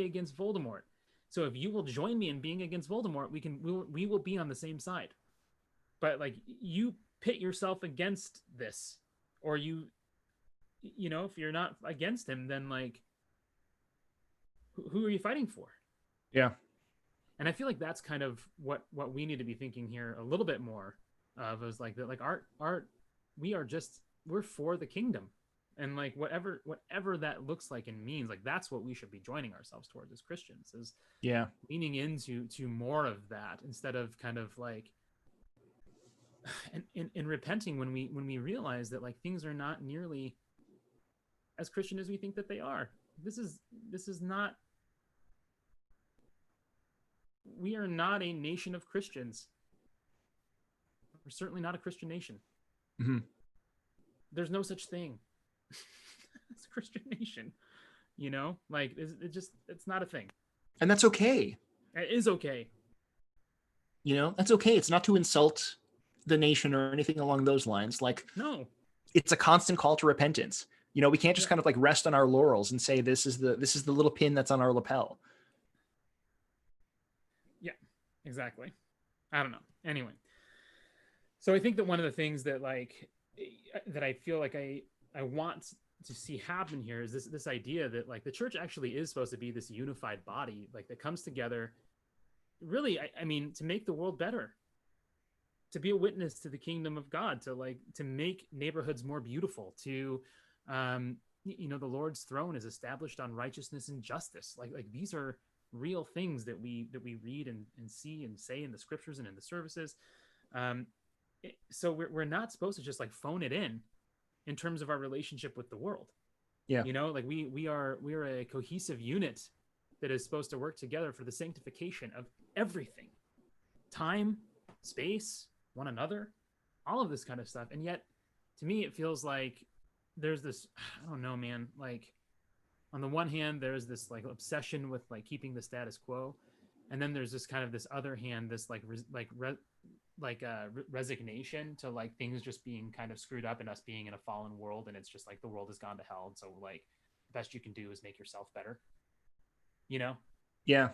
against Voldemort. So if you will join me in being against Voldemort, we will be on the same side. But like, you pit yourself against this, or if you're not against him, then like, who are you fighting for?" Yeah. And I feel like that's kind of what we need to be thinking here a little bit more of, is like that, like we're for the kingdom, and like whatever that looks like and means, like that's what we should be joining ourselves towards as Christians, is leaning into more of that, instead of kind of like and repenting when we realize that like things are not nearly as Christian as we think that they are. This is not, we are not a nation of Christians. We're certainly not a Christian nation. Mm-hmm. There's no such thing as a Christian nation. Like it's not a thing. And that's okay. It is okay. That's okay. It's not to insult the nation or anything along those lines. Like, no, it's a constant call to repentance. We can't just kind of like rest on our laurels and say this is the little pin that's on our lapel. Yeah, exactly. I don't know. Anyway, so I think that one of the things that I feel like I want to see happen here is this idea that like the church actually is supposed to be this unified body, like that comes together, really, I mean, to make the world better, to be a witness to the kingdom of God, to make neighborhoods more beautiful, to the Lord's throne is established on righteousness and justice. Like these are real things that we read and see and say in the scriptures and in the services. So we're not supposed to just like phone it in terms of our relationship with the world. Yeah. Like we are a cohesive unit that is supposed to work together for the sanctification of everything, time, space, one another, all of this kind of stuff. And yet to me, it feels like there's this, I don't know, man, like on the one hand, there's this like obsession with like keeping the status quo. And then there's this kind of this other hand, this resignation to like things just being kind of screwed up and us being in a fallen world, and it's just like the world has gone to hell, and so like the best you can do is make yourself better, you know? Yeah.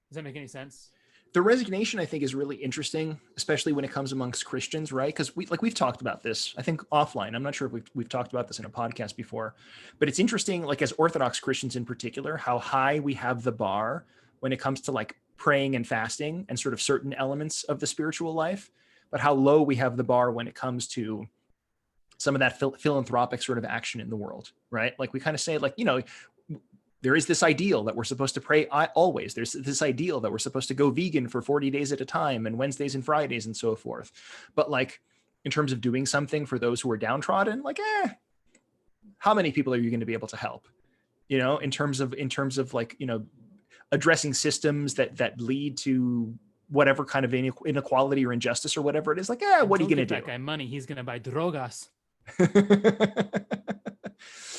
Does that make any sense? The resignation, I think, is really interesting, especially when it comes amongst Christians, right? Because we've talked about this, I think, offline. I'm not sure if we've talked about this in a podcast before, but it's interesting, like as Orthodox Christians in particular, how high we have the bar when it comes to like praying and fasting and sort of certain elements of the spiritual life, but how low we have the bar when it comes to some of that philanthropic sort of action in the world, right? Like we kind of say, like, there is this ideal that we're supposed to pray always. There's this ideal that we're supposed to go vegan for 40 days at a time and Wednesdays and Fridays and so forth. But like in terms of doing something for those who are downtrodden, like, how many people are you going to be able to help? In terms of like, addressing systems that lead to whatever kind of inequality or injustice or whatever it is, like, what are you going to do? That guy money, he's going to buy drogas.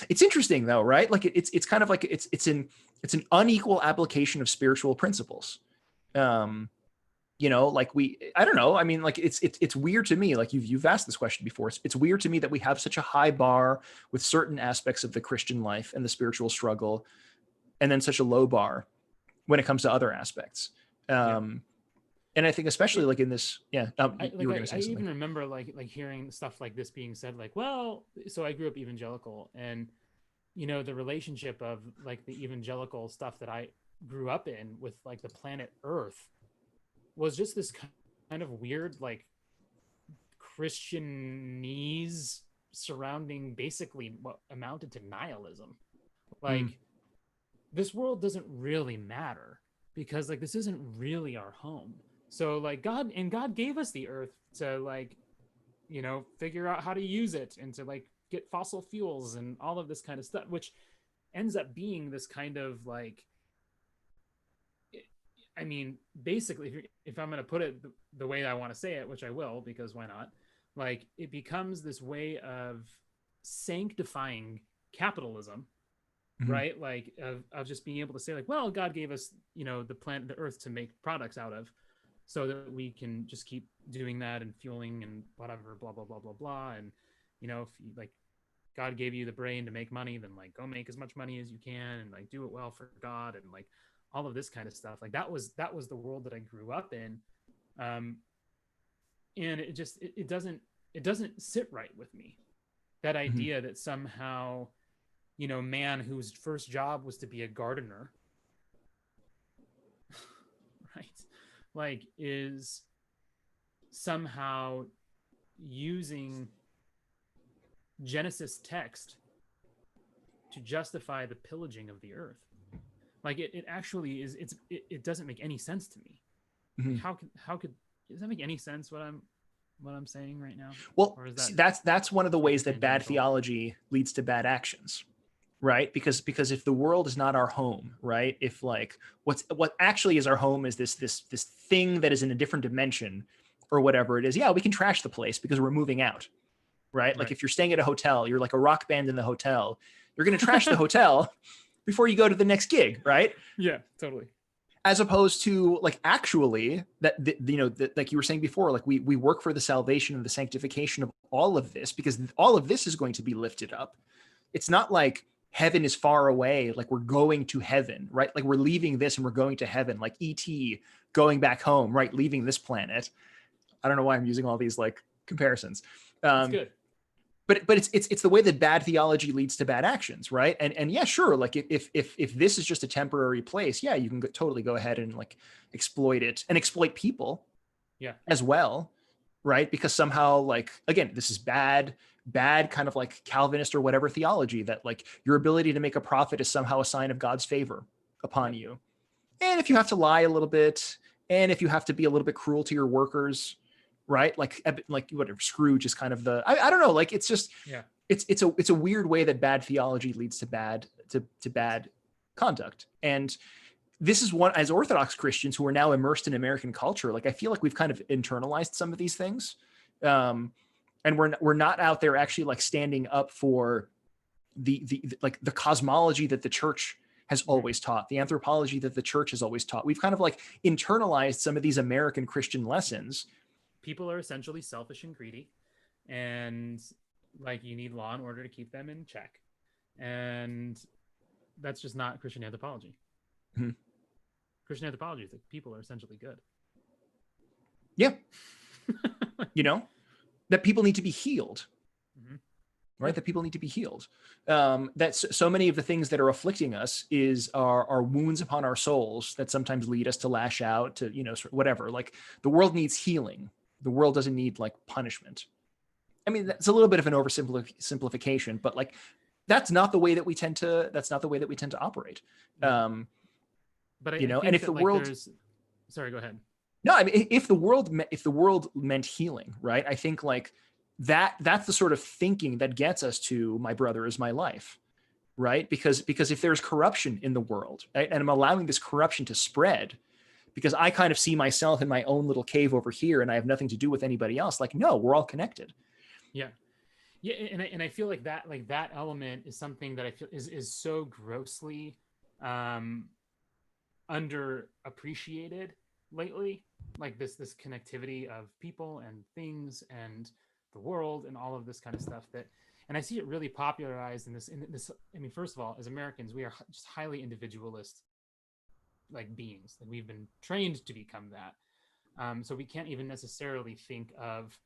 It's interesting though, right? Like it's kind of like it's an unequal application of spiritual principles. Like I don't know. I mean, like it's weird to me. Like you've asked this question before. It's weird to me that we have such a high bar with certain aspects of the Christian life and the spiritual struggle, and then such a low bar when it comes to other aspects. And I think especially like in this, you were going to say I something. even remember like hearing stuff like this being said, like, well, so I grew up evangelical, and the relationship of like the evangelical stuff that I grew up in with like the planet Earth was just this kind of weird like Christianese surrounding basically what amounted to nihilism. Like this world doesn't really matter because like this isn't really our home. So like God gave us the earth to like, figure out how to use it and to like get fossil fuels and all of this kind of stuff, which ends up being this kind of like, I mean, basically, if I'm going to put it the way I want to say it, which I will, because why not? Like it becomes this way of sanctifying capitalism, right? Like of just being able to say like, well, God gave us, the planet, the earth to make products out of, so that we can just keep doing that and fueling and whatever, blah, blah, blah, blah, blah. And, if you like, God gave you the brain to make money, then like go make as much money as you can and like do it well for God and like all of this kind of stuff. Like that was the world that I grew up in. And it just, it doesn't sit right with me. That idea that somehow, man whose first job was to be a gardener, right? Like is somehow using Genesis text to justify the pillaging of the earth. Like it actually is, it doesn't make any sense to me. Like how could does that make any sense what I'm saying right now? Well, or is that's one of the ways that bad theology leads to bad actions. Right. Because if the world is not our home, right. If like what actually is our home is this thing that is in a different dimension or whatever it is. Yeah, we can trash the place because we're moving out. Right. Like if you're staying at a hotel, you're like a rock band in the hotel, you're going to trash the hotel before you go to the next gig. Right. Yeah, totally. As opposed to like actually like you were saying before, like we work for the salvation and the sanctification of all of this because all of this is going to be lifted up. It's not like heaven is far away, like we're going to heaven, right? Like we're leaving this and we're going to heaven, like E.T. going back home, right? Leaving this planet. I don't know why I'm using all these like comparisons. That's good. But it's the way that bad theology leads to bad actions, right? And yeah, sure. Like if this is just a temporary place, yeah, you can totally go ahead and like exploit it and exploit people, as well, right? Because somehow, like again, this is bad kind of like Calvinist or whatever theology that like your ability to make a profit is somehow a sign of God's favor upon you. And if you have to lie a little bit, and if you have to be a little bit cruel to your workers, right? Like whatever, Scrooge is kind of the, I don't know, like it's just, it's a weird way that bad theology leads to bad conduct. And this is one, as Orthodox Christians who are now immersed in American culture, like I feel like we've kind of internalized some of these things. And we're not out there actually like standing up for the cosmology that the church has always taught, the anthropology that the church has always taught. We've kind of like internalized some of these American Christian lessons. People are essentially selfish and greedy, and like you need law and order to keep them in check. And that's just not Christian anthropology. Mm-hmm. Christian anthropology is like people are essentially good. Yeah. You know, that people need to be healed. Mm-hmm. Right? Yeah. That people need to be healed. That's so many of the things that are afflicting us are wounds upon our souls that sometimes lead us to lash out, to, you know, whatever. Like, the world needs healing. The world doesn't need like punishment. I mean, that's a little bit of an oversimplification, but like, that's not the way that we tend to operate. But you know, think and if that, the like, world, sorry, go ahead. No, I mean, if the world meant healing, right? I think like that's the sort of thinking that gets us to my brother is my life, right? Because if there's corruption in the world, right, and I'm allowing this corruption to spread because I kind of see myself in my own little cave over here and I have nothing to do with anybody else. Like, no, we're all connected. Yeah. Yeah. And I feel like that element is something that I feel is so grossly underappreciated lately. Like this connectivity of people and things and the world and all of this kind of stuff, and I see it really popularized in this. I mean, first of all, as Americans, we are just highly individualist like beings. Like, we've been trained to become that. So we can't even necessarily think of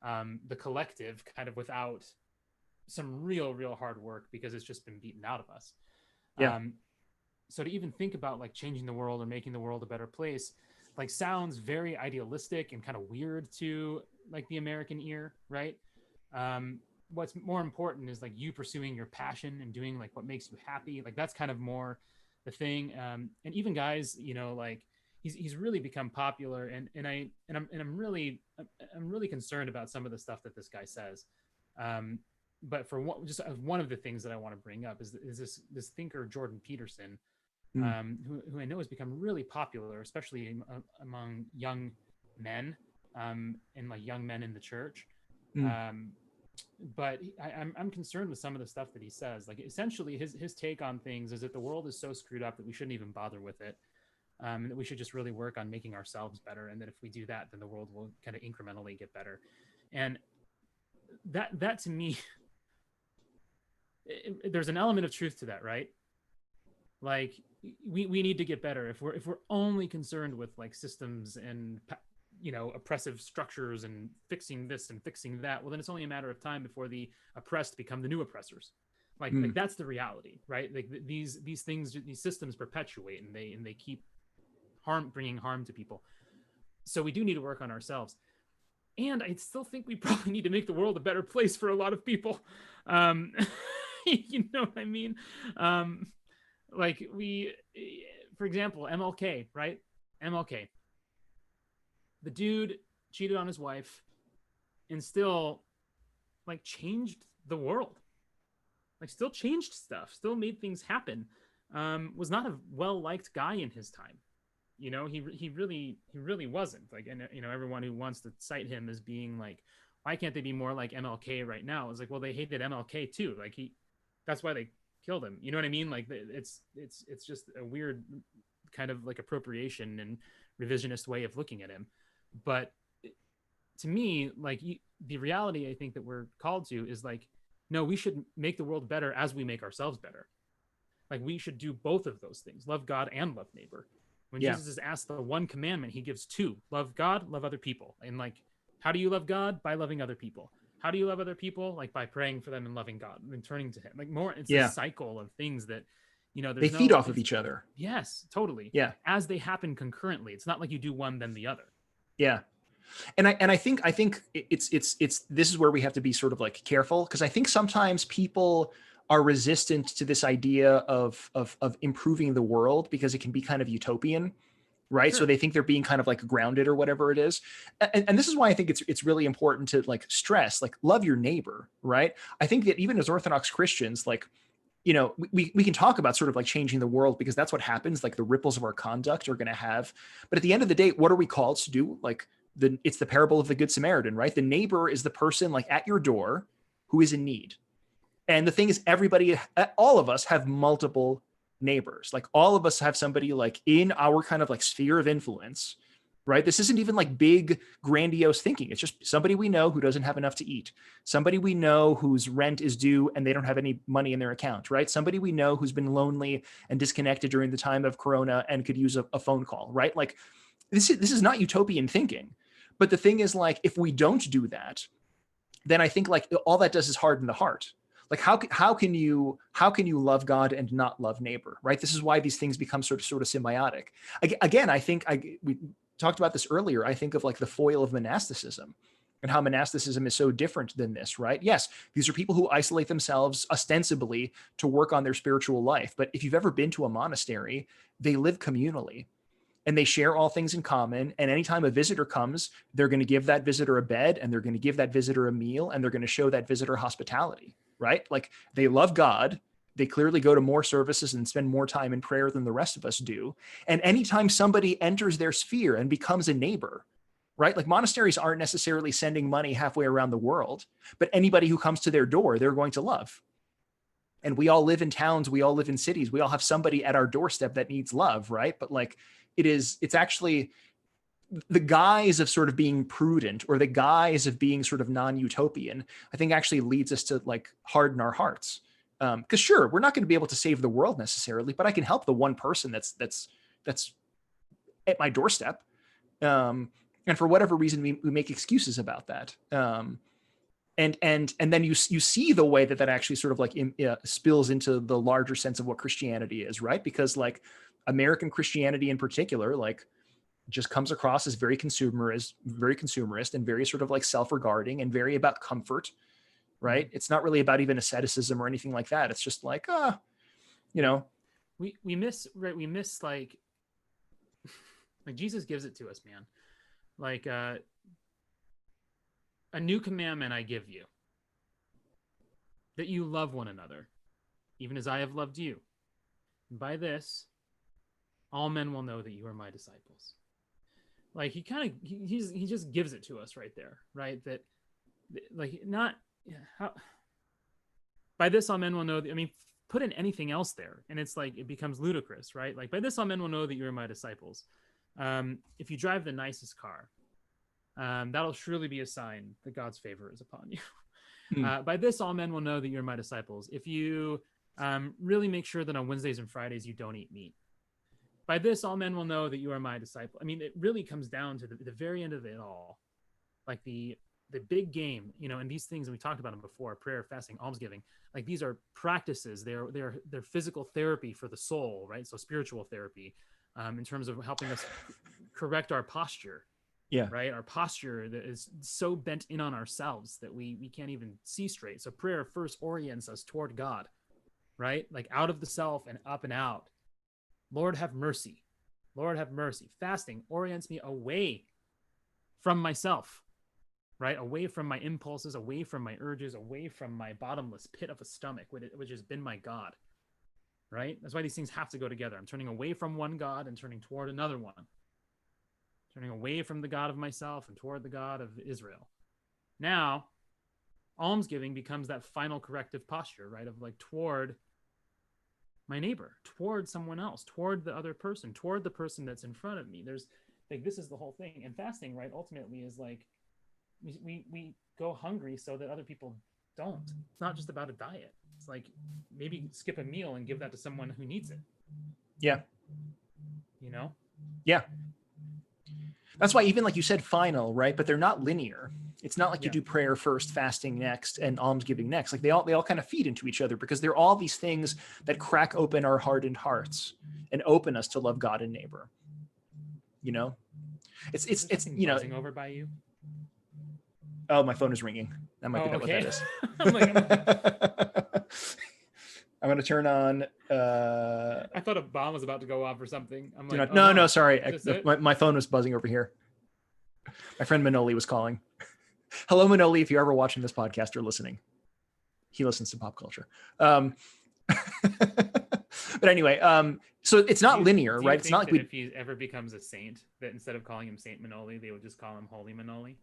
the collective kind of without some real hard work, because it's just been beaten out of us. Yeah. So to even think about like changing the world or making the world a better place, like, sounds very idealistic and kind of weird to like the American ear, right? What's more important is like you pursuing your passion and doing like what makes you happy. Like, that's kind of more the thing. And even guys, you know, like he's really become popular, and I'm really concerned about some of the stuff that this guy says. But for one of the things that I want to bring up is this thinker Jordan Peterson, who I know has become really popular, especially among young men, and like young men in the church. But I'm concerned with some of the stuff that he says. Like, essentially, his take on things is that the world is so screwed up that we shouldn't even bother with it, and that we should just really work on making ourselves better. And that if we do that, then the world will kind of incrementally get better. And that to me, there's an element of truth to that, right? Like, we need to get better. If we're only concerned with like systems and, you know, oppressive structures and fixing this and fixing that, well, then it's only a matter of time before the oppressed become the new oppressors. Like that's the reality, right? Like these things, these systems perpetuate, and they keep bringing harm to people. So we do need to work on ourselves. And I still think we probably need to make the world a better place for a lot of people. You know what I mean? Like, for example, MLK, right? MLK. The dude cheated on his wife and still like changed the world. Like, still changed stuff, still made things happen. Was not a well-liked guy in his time. You know, he really wasn't. Like, and you know, everyone who wants to cite him as being like, why can't they be more like MLK right now? It's like, well, they hated MLK too. Like, that's why they killed him. You know what I mean? Like, it's just a weird kind of like appropriation and revisionist way of looking at him. But to me, like, the reality I think that we're called to is like, no, we should make the world better as we make ourselves better. Like, we should do both of those things: love God and love neighbor. When Jesus is asked the one commandment, he gives two: love God, love other people. And like, how do you love God? By loving other people. How do you love other people? Like, by praying for them and loving God and turning to him. Like, more, it's a cycle of things that, you know, they feed off of each other. Yes, totally. Yeah. As they happen concurrently. It's not like you do one, then the other. Yeah. And I think it's this is where we have to be sort of like careful, because I think sometimes people are resistant to this idea of improving the world because it can be kind of utopian, right? Sure. So they think they're being kind of like grounded or whatever it is. And this is why I think it's really important to like stress, like, love your neighbor, right? I think that even as Orthodox Christians, like, you know, we can talk about sort of like changing the world because that's what happens. Like, the ripples of our conduct are going to have, but at the end of the day, what are we called to do? Like, it's the parable of the Good Samaritan, right? The neighbor is the person like at your door who is in need. And the thing is, all of us have multiple neighbors. Like all of us have somebody like in our kind of like sphere of influence, right? This isn't even like big grandiose thinking. It's just somebody we know who doesn't have enough to eat, somebody we know whose rent is due and they don't have any money in their account, right? Somebody we know who's been lonely and disconnected during the time of Corona and could use a phone call, right? Like this is not utopian thinking. But the thing is, like, if we don't do that, then I think like all that does is harden the heart. Like how can you love God and not love neighbor, right? This is why these things become sort of symbiotic. Again, I think we talked about this earlier. I think of like the foil of monasticism and how monasticism is so different than this, right? Yes, these are people who isolate themselves ostensibly to work on their spiritual life. But if you've ever been to a monastery, they live communally and they share all things in common. And anytime a visitor comes, they're going to give that visitor a bed and they're going to give that visitor a meal and they're going to show that visitor hospitality, right? Like they love God. They clearly go to more services and spend more time in prayer than the rest of us do. And anytime somebody enters their sphere and becomes a neighbor, right? Like monasteries aren't necessarily sending money halfway around the world, but anybody who comes to their door, they're going to love. And we all live in towns, we all live in cities, we all have somebody at our doorstep that needs love, right? But like it's actually the guise of sort of being prudent or the guise of being sort of non-utopian, I think actually leads us to like harden our hearts. Because sure, we're not going to be able to save the world necessarily, but I can help the one person that's at my doorstep. And for whatever reason, we make excuses about that. And then you see the way that actually sort of like spills into the larger sense of what Christianity is, right? Because like American Christianity in particular, like just comes across as very consumerist and very sort of like self-regarding and very about comfort, right? It's not really about even asceticism or anything like that. It's just like, we miss like Jesus gives it to us, man. Like a new commandment I give you, that you love one another, even as I have loved you. And by this, all men will know that you are my disciples. Like he just gives it to us right there, right? That like not how by this all men will know that, I mean, put in anything else there and it's like it becomes ludicrous, right? Like by this all men will know that you are my disciples. If you drive the nicest car, that'll surely be a sign that God's favor is upon you. By this all men will know that you're my disciples if you really make sure that on Wednesdays and Fridays you don't eat meat. By this all men will know that you are my disciple. I mean, it really comes down to the very end of it all, like the big game, you know. And these things, and we talked about them before: prayer, fasting, almsgiving. Like these are practices. They're physical therapy for the soul, right? So spiritual therapy, in terms of helping us correct our posture. Yeah. Right. Our posture that is so bent in on ourselves that we can't even see straight. So prayer first orients us toward God, right? Like out of the self and up and out. Lord, have mercy. Lord, have mercy. Fasting orients me away from myself, right? Away from my impulses, away from my urges, away from my bottomless pit of a stomach, which has been my God, right? That's why these things have to go together. I'm turning away from one God and turning toward another one. Turning away from the God of myself and toward the God of Israel. Now, almsgiving becomes that final corrective posture, right? Of like toward my neighbor, toward someone else, toward the other person, toward the person that's in front of me. There's like, this is the whole thing. And fasting, right, ultimately is like, we go hungry so that other people don't. It's not just about a diet. It's like maybe skip a meal and give that to someone who needs it. Yeah. You know? Yeah. That's why even like you said, final, right? But they're not linear. It's not like you do prayer first, fasting next, and almsgiving next. Like they all kind of feed into each other because they're all these things that crack open our hardened hearts and open us to love God and neighbor. You know, it's you know. Over by you. Oh, my phone is ringing. That might be what that is. I'm like, I'm going to turn on. I thought a bomb was about to go off or something. I'm like, no, sorry. My phone was buzzing over here. My friend Manoli was calling. Hello, Manoli, if you're ever watching this podcast or listening. He listens to pop culture. But anyway, so it's not linear, right? It's not like if he ever becomes a saint, that instead of calling him Saint Manoli, they would just call him Holy Manoli.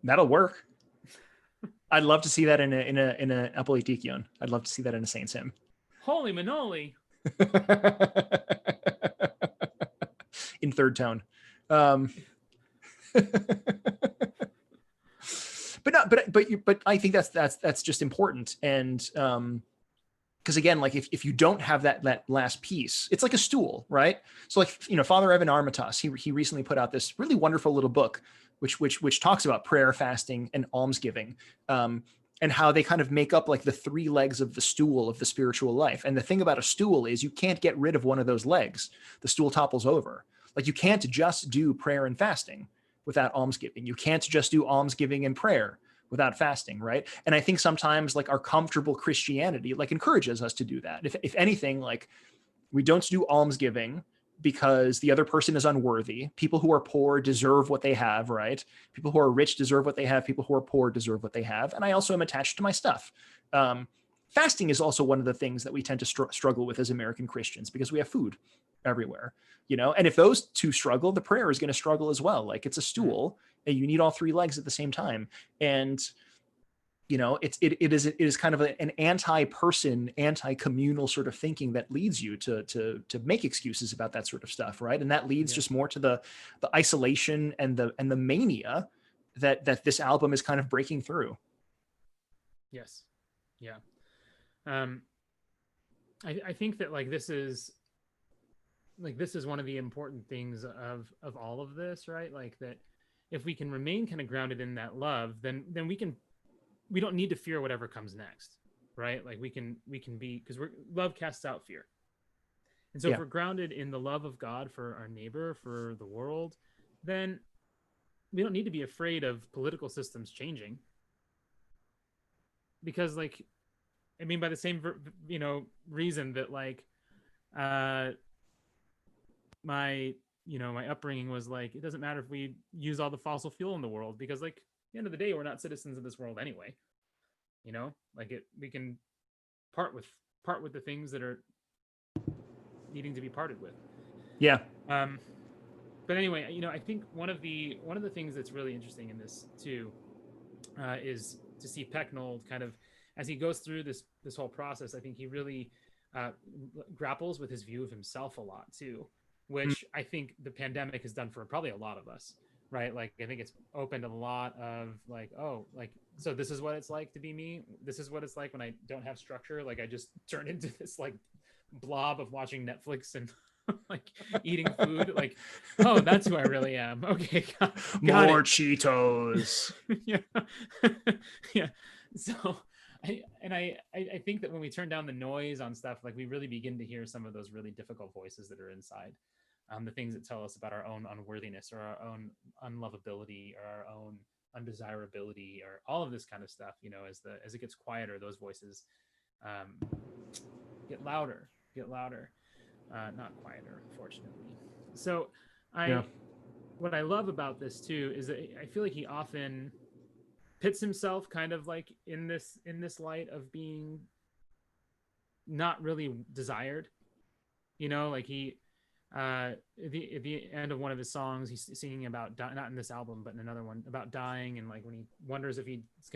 That'll work. I'd love to see that in a Apolitikion. I'd love to see that in a Saints hymn. Holy Manoli. In third tone. Um, but no, but I think that's just important. And because again, like if you don't have that last piece, it's like a stool, right? So like, Father Evan Armitage, he recently put out this really wonderful little book which talks about prayer, fasting, and almsgiving, and how they kind of make up like the three legs of the stool of the spiritual life. And the thing about a stool is you can't get rid of one of those legs. The stool topples over. Like you can't just do prayer and fasting without almsgiving. You can't just do almsgiving and prayer without fasting, right? And I think sometimes like our comfortable Christianity like encourages us to do that. If anything, like we don't do almsgiving because the other person is unworthy. People who are poor deserve what they have, right? People who are rich deserve what they have. People who are poor deserve what they have. And I also am attached to my stuff. Fasting is also one of the things that we tend to struggle with as American Christians because we have food everywhere, and if those two struggle, the prayer is going to struggle as well. Like it's a stool and you need all three legs at the same time. And it is kind of an anti-person, anti-communal sort of thinking that leads you to make excuses about that sort of stuff, right? And that leads just more to the isolation and the mania that this album is kind of breaking through. Yes. Yeah. I think that this is one of the important things of all of this, right? Like that if we can remain kind of grounded in that love, then we don't need to fear whatever comes next, right? Like we can be, because love casts out fear. And so if we're grounded in the love of God for our neighbor, for the world, then we don't need to be afraid of political systems changing, because by the same reason that my upbringing was like, it doesn't matter if we use all the fossil fuel in the world, because at the end of the day, we're not citizens of this world anyway. We can part with the things that are needing to be parted with. Yeah. But anyway, I think one of the things that's really interesting in this too is to see Pecknold kind of, as he goes through this whole process. I think he really grapples with his view of himself a lot too, which I think the pandemic has done for probably a lot of us, right? Like I think it's opened a lot of so this is what it's like to be me. This is what it's like when I don't have structure. Like I just turn into this blob of watching Netflix and eating food. Oh, that's who I really am. Okay, got more it. Cheetos. Yeah. Yeah. So I think that when we turn down the noise on stuff, we really begin to hear some of those really difficult voices that are inside, the things that tell us about our own unworthiness or our own unlovability or our own undesirability or all of this kind of stuff. As it gets quieter, those voices get louder, not quieter, unfortunately. So what I love about this too is that I feel like he often pits himself kind of in this light of being not really desired. He at the end of one of his songs, he's singing about not in this album but in another one, about dying, and when he wonders if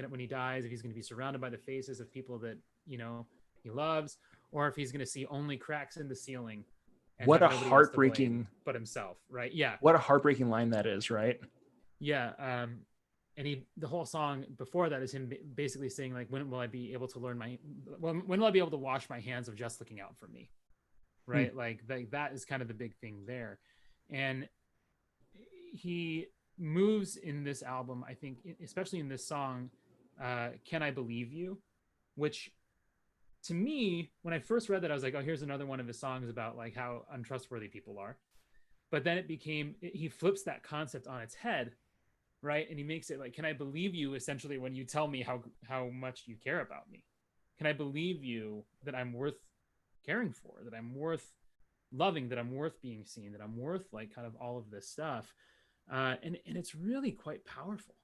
when he dies, if he's going to be surrounded by the faces of people that he loves, or if he's going to see only cracks in the ceiling and what a nobody heartbreaking but himself, right? Yeah, what a heartbreaking line that is, right? Yeah. And the whole song before that is him basically saying when will I be able to when will I be able to wash my hands of just looking out for me, right? That is kind of the big thing there. And he moves in this album, I think, especially in this song, Can I Believe You, which to me, when I first read that, I was like, oh, here's another one of his songs about how untrustworthy people are. But then he flips that concept on its head, right? And he makes it can I believe you essentially when you tell me how much you care about me? Can I believe you that I'm worth caring for, that I'm worth loving, that I'm worth being seen, that I'm worth kind of all of this stuff? And it's really quite powerful.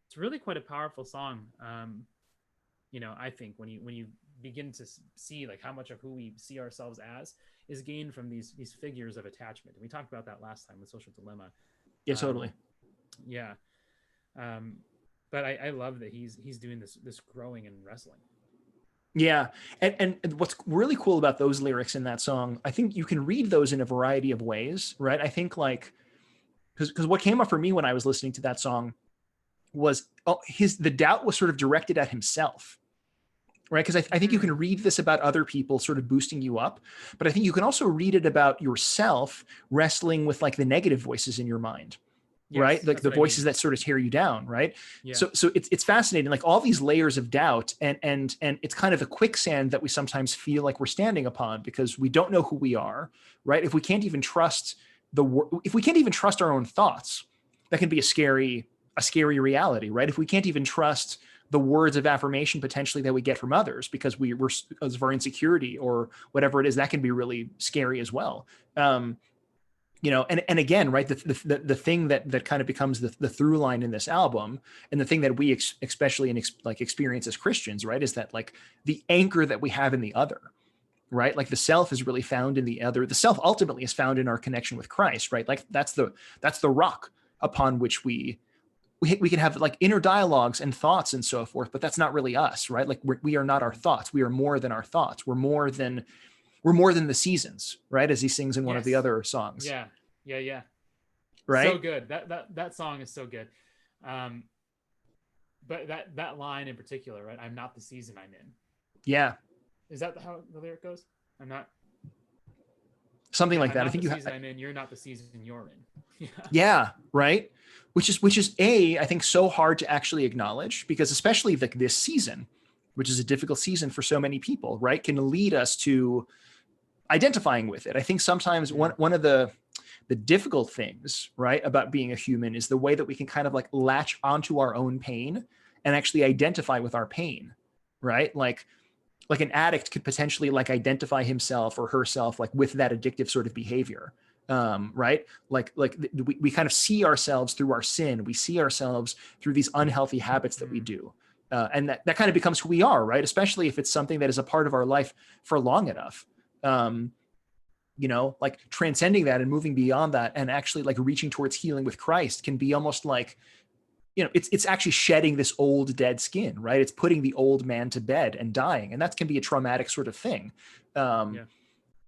It's really quite a powerful song. I think when you begin to see how much of who we see ourselves as is gained from these figures of attachment. And we talked about that last time with Social Dilemma. Yeah, totally. Yeah. But I love that he's doing this growing and wrestling. Yeah. And what's really cool about those lyrics in that song, I think you can read those in a variety of ways, right? I think like, because what came up for me when I was listening to that song was the doubt was sort of directed at himself, right? Because I think you can read this about other people sort of boosting you up, but I think you can also read it about yourself wrestling with like the negative voices in your mind, right? Yes, Like that's the what I mean. voices that sort of tear you down, right? Yeah. So it's fascinating, like all these layers of doubt, and it's kind of a quicksand that we sometimes feel like we're standing upon because we don't know who we are, right? If we can't even trust if we can't even trust our own thoughts, that can be a scary reality, right? If we can't even trust the words of affirmation potentially that we get from others because we're because of our insecurity or whatever it is, that can be really scary as well. Um, and again, right, the thing that kind of becomes the through line in this album, and the thing that we especially like experience as Christians, right, is that like the anchor that we have in the other, right, like the self is really found in the other. The self ultimately is found in our connection with Christ, right? Like that's the rock upon which we can have like inner dialogues and thoughts and so forth, but that's not really us, right? Like we are not our thoughts. We are more than our thoughts. We're more than the seasons, right? As he sings in one of the Yes. other songs, Yeah. Yeah. Yeah. So right? good. That song is so good. Um, but that line in particular, right? I'm not the season I'm in. Yeah, Is that how the lyric goes? I'm not. something Yeah, like I'm that. I not the think season I'm in. You're not the season you're in. Yeah. yeah, right. Which is I think so hard to actually acknowledge because especially like this season, which is a difficult season for so many people, right, can lead us to identifying with it. I think sometimes Mm. one of the difficult things, right, about being a human is the way that we can kind of like latch onto our own pain and actually identify with our pain, right? Like an addict could potentially like identify himself or herself like with that addictive sort of behavior, right? We kind of see ourselves through our sin. We see ourselves through these unhealthy habits that we Mm. do. And that kind of becomes who we are, right? Especially if it's something that is a part of our life for long enough. Um, like transcending that and moving beyond that and actually like reaching towards healing with Christ can be almost like, it's actually shedding this old dead skin, right? It's putting the old man to bed and dying, and that can be a traumatic sort of thing. Um, Yeah.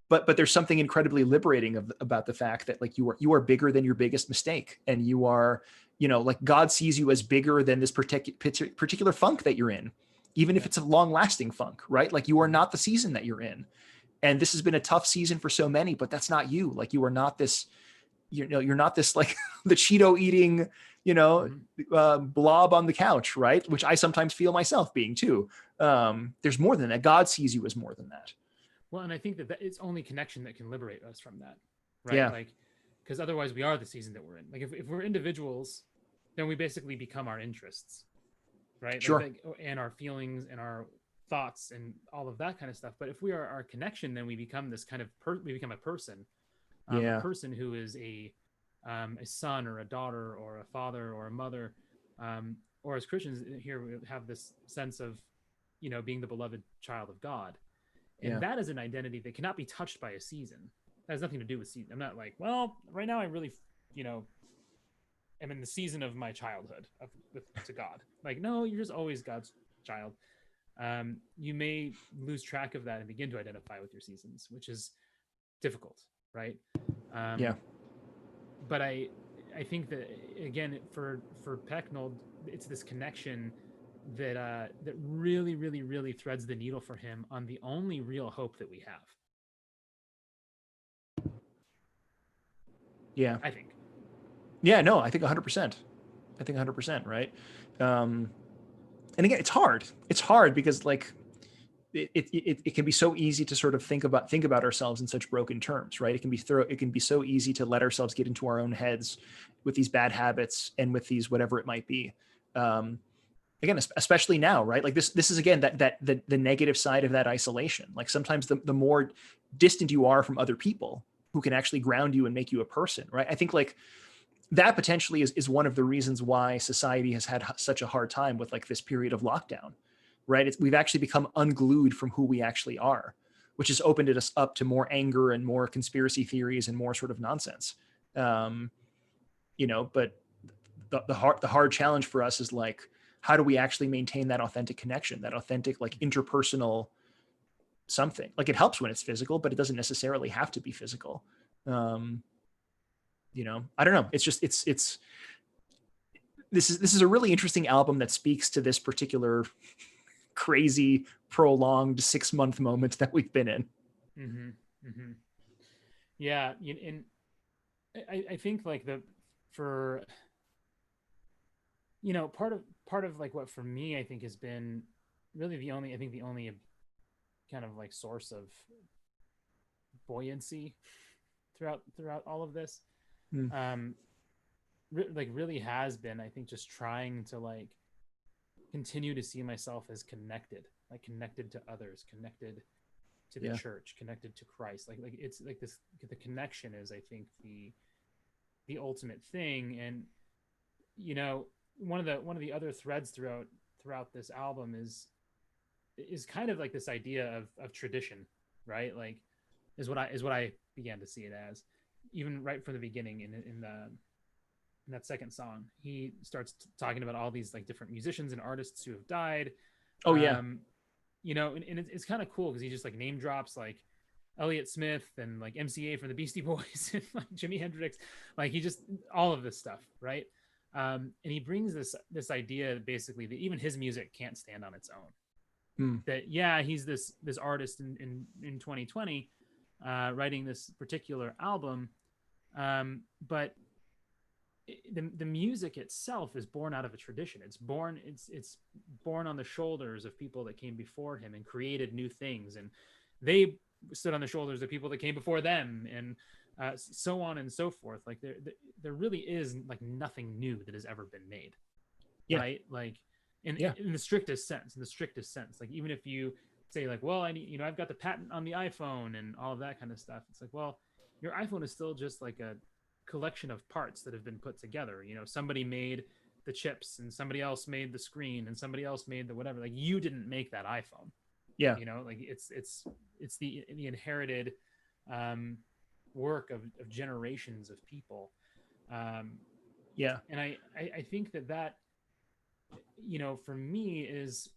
but there's something incredibly liberating about the fact that like you are bigger than your biggest mistake, and you are, like God sees you as bigger than this particular funk that you're in, even if Yeah. it's a long lasting funk, right? Like you are Mm-hmm. not the season that you're in, and this has been a tough season for so many, but that's not you. Like you are not this, you're not this like the Cheeto eating, you know, Mm-hmm. blob on the couch, right? Which I sometimes feel myself being too. There's more than that. God sees you as more than that. Well, and I think that it's only connection that can liberate us from that, right? Yeah, Like, because otherwise we are the season that we're in. Like, if we're individuals, then we basically become our interests, right? sure. And our feelings and our thoughts and all of that kind of stuff. But if we are our connection, then we become this kind of we become a Yeah, person who is a son or a daughter or a father or a mother, or as Christians here we have this sense of, being the beloved child of God, and yeah, that is an identity that cannot be touched by a season. That has nothing to do with season. I'm not like, well, right now I really, you know, am in the season of my childhood to God. Like, no, you're just always God's child. You may lose track of that and begin to identify with your seasons, which is difficult, right? yeah, Um, but I think that again for Pecknold, it's this connection that really really threads the needle for him on the only real hope that we have. yeah, I think. yeah. No, I think 100%. I think 100%. Right. Um, and again, it's hard. It's hard because like it can be so easy to sort of think about ourselves in such broken terms, right? It can be so easy to let ourselves get into our own heads with these bad habits and with these whatever it might be. Um, Again, especially now, right? Like this is again the negative side of that isolation. Like sometimes the more distant you are from other people who can actually ground you and make you a person, right? I think like that potentially is one of the reasons why society has had such a hard time with like this period of lockdown, right? We've actually become unglued from who we actually are, which has opened us up to more anger and more conspiracy theories and more sort of nonsense. Um, but the hard challenge for us is like, how do we actually maintain that authentic connection, that authentic like interpersonal something. Like it helps when it's physical, but it doesn't necessarily have to be physical. I don't know. It's just, this is a really interesting album that speaks to this particular crazy, prolonged 6-month moment that we've been in. Mm-hmm. Mm-hmm. Yeah. And I think like for, part of like what for me, I think has been really the only kind of like source of buoyancy throughout all of this. Mm. Really has been, I think, just trying to like continue to see myself as connected to others, connected to the church, connected to Christ. Like it's like this, the connection is, I think, the ultimate thing. And one of the other threads throughout this album is kind of like this idea of tradition, right? Like is what I began to see it as, even right from the beginning. In that second song, he starts talking about all these like different musicians and artists who have died. Oh yeah. And it's kind of cool because he just like name drops like Elliott Smith and like MCA from the Beastie Boys and like Jimi Hendrix, like he just, all of this stuff, right? And he brings this idea basically that even his music can't stand on its own. That he's this artist in 2020 writing this particular album, but the music itself is born out of a tradition. It's born on the shoulders of people that came before him and created new things, and they stood on the shoulders of people that came before them, and so on and so forth. Like there really is like nothing new that has ever been made, right? Like in the strictest sense, like even if you say like, well, I've got the patent on the iPhone and all of that kind of stuff. It's like, well, your iPhone is still just like a collection of parts that have been put together. Somebody made the chips and somebody else made the screen and somebody else made the whatever. Like you didn't make that iPhone. Like it's the inherited work of generations of people. And I think that for me is,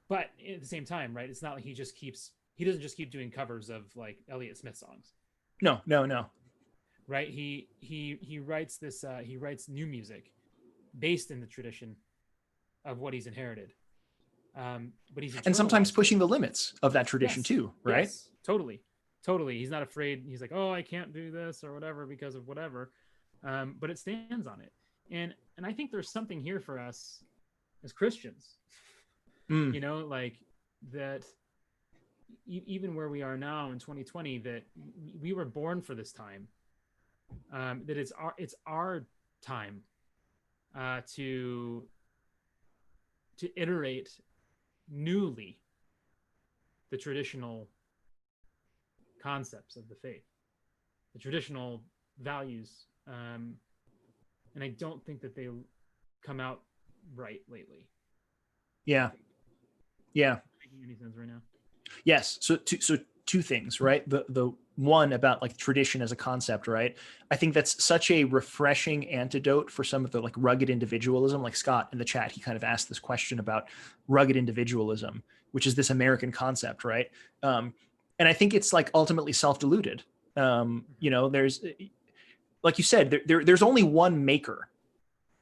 but at the same time, right, it's not like he doesn't just keep doing covers of like Elliott Smith songs. No. Right. He writes this, he writes new music based in the tradition of what he's inherited. But he's sometimes pushing the limits of that tradition too, right? Yes, totally. He's not afraid. He's like, oh, I can't do this or whatever because of whatever. But it stands on it. And I think there's something here for us as Christians, like that even where we are now in 2020, that we were born for this time, that it's our time to iterate newly the traditional concepts of the faith, the traditional values, and I don't think that they come out right lately. Making any sense right now? Yes. So two things, right? The one about like tradition as a concept, right? I think that's such a refreshing antidote for some of the like rugged individualism. Like Scott in the chat, he kind of asked this question about rugged individualism, which is this American concept, right? And I think it's like ultimately self-deluded. There's, like you said, there's only one maker,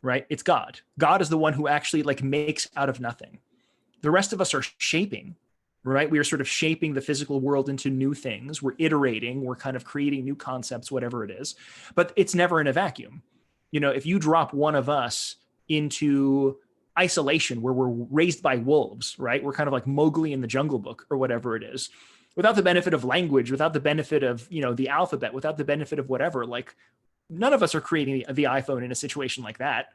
right? It's God. God is the one who actually like makes out of nothing. The rest of us are shaping, right? We are sort of shaping the physical world into new things. We're iterating, we're kind of creating new concepts, whatever it is, but it's never in a vacuum. If you drop one of us into isolation where we're raised by wolves, right? We're kind of like Mowgli in the Jungle Book or whatever it is, without the benefit of language, without the benefit of, the alphabet, without the benefit of whatever, like none of us are creating the iPhone in a situation like that.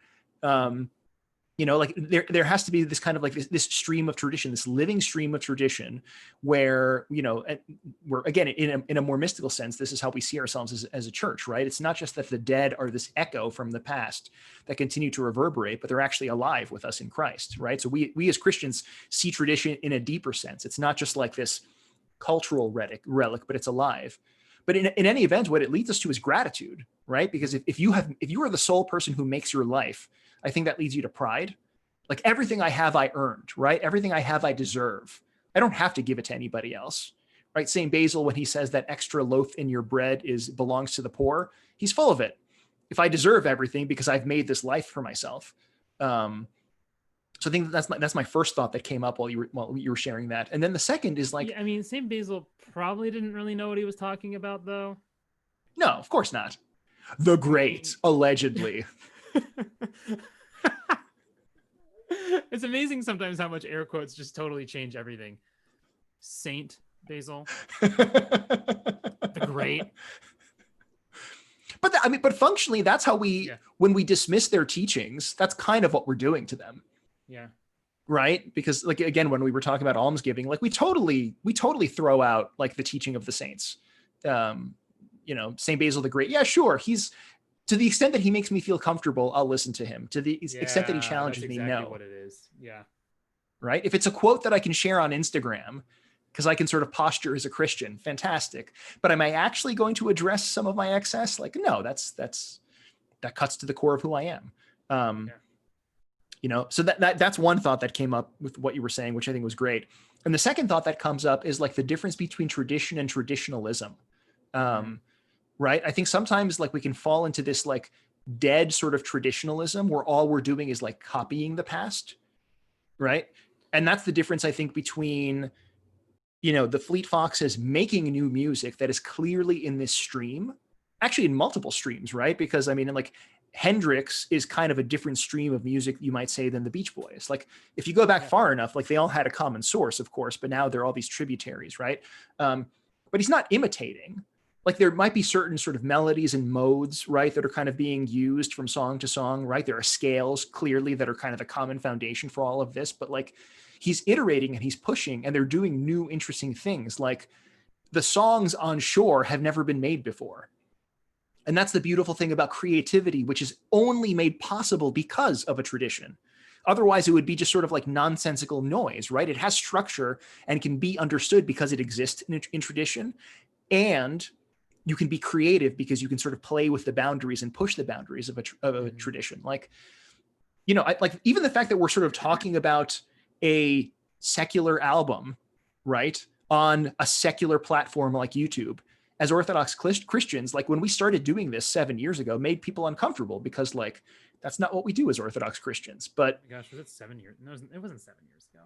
Like there has to be this kind of like this stream of tradition, this living stream of tradition where, we're again, in a more mystical sense, this is how we see ourselves as a church, right? It's not just that the dead are this echo from the past that continue to reverberate, but they're actually alive with us in Christ, right? So we as Christians see tradition in a deeper sense. It's not just like this cultural relic, but it's alive. But in any event, what it leads us to is gratitude, right? Because if you are the sole person who makes your life, I think that leads you to pride. Like everything I have, I earned, right? Everything I have, I deserve. I don't have to give it to anybody else, right? St. Basil, when he says that extra loaf in your bread belongs to the poor, he's full of it. If I deserve everything because I've made this life for myself. So I think that's my first thought that came up while you were sharing that. And then the second is like, yeah, I mean, St. Basil probably didn't really know what he was talking about, though. no, of course not. The great, allegedly. It's amazing sometimes how much air quotes just totally change everything. Saint Basil, the great. But but functionally, that's how when we dismiss their teachings, that's kind of what we're doing to them. Yeah. Right. Because like, again, when we were talking about almsgiving, like we totally throw out like the teaching of the saints. St. Basil the Great. Yeah, sure. He's, to the extent that he makes me feel comfortable, I'll listen to him. To the extent that he challenges me, no. What it is. Yeah. Right. If it's a quote that I can share on Instagram, because I can sort of posture as a Christian, fantastic. But am I actually going to address some of my excess? Like, no, that cuts to the core of who I am. So that's one thought that came up with what you were saying, which I think was great. And the second thought that comes up is like the difference between tradition and traditionalism. Right. I think sometimes like we can fall into this like dead sort of traditionalism where all we're doing is like copying the past. Right. And that's the difference, I think, between, the Fleet Foxes making new music that is clearly in this stream, actually in multiple streams, right? Because I mean, like Hendrix is kind of a different stream of music, you might say, than the Beach Boys. Like if you go back far enough, like they all had a common source, of course, but now they're all these tributaries, right? But he's not imitating. Like there might be certain sort of melodies and modes, right, that are kind of being used from song to song, right? There are scales clearly that are kind of the common foundation for all of this, but like he's iterating and he's pushing and they're doing new, interesting things. Like the songs on Shore have never been made before. And that's the beautiful thing about creativity, which is only made possible because of a tradition. Otherwise, it would be just sort of like nonsensical noise, right? It has structure and can be understood because it exists in tradition. And you can be creative because you can sort of play with the boundaries and push the boundaries of a tradition. Like, like even the fact that we're sort of talking about a secular album, right, on a secular platform like YouTube, as Orthodox Christians, like when we started doing this 7 years ago, made people uncomfortable because like, that's not what we do as Orthodox Christians. But oh my gosh, was it 7 years? No, it wasn't 7 years ago.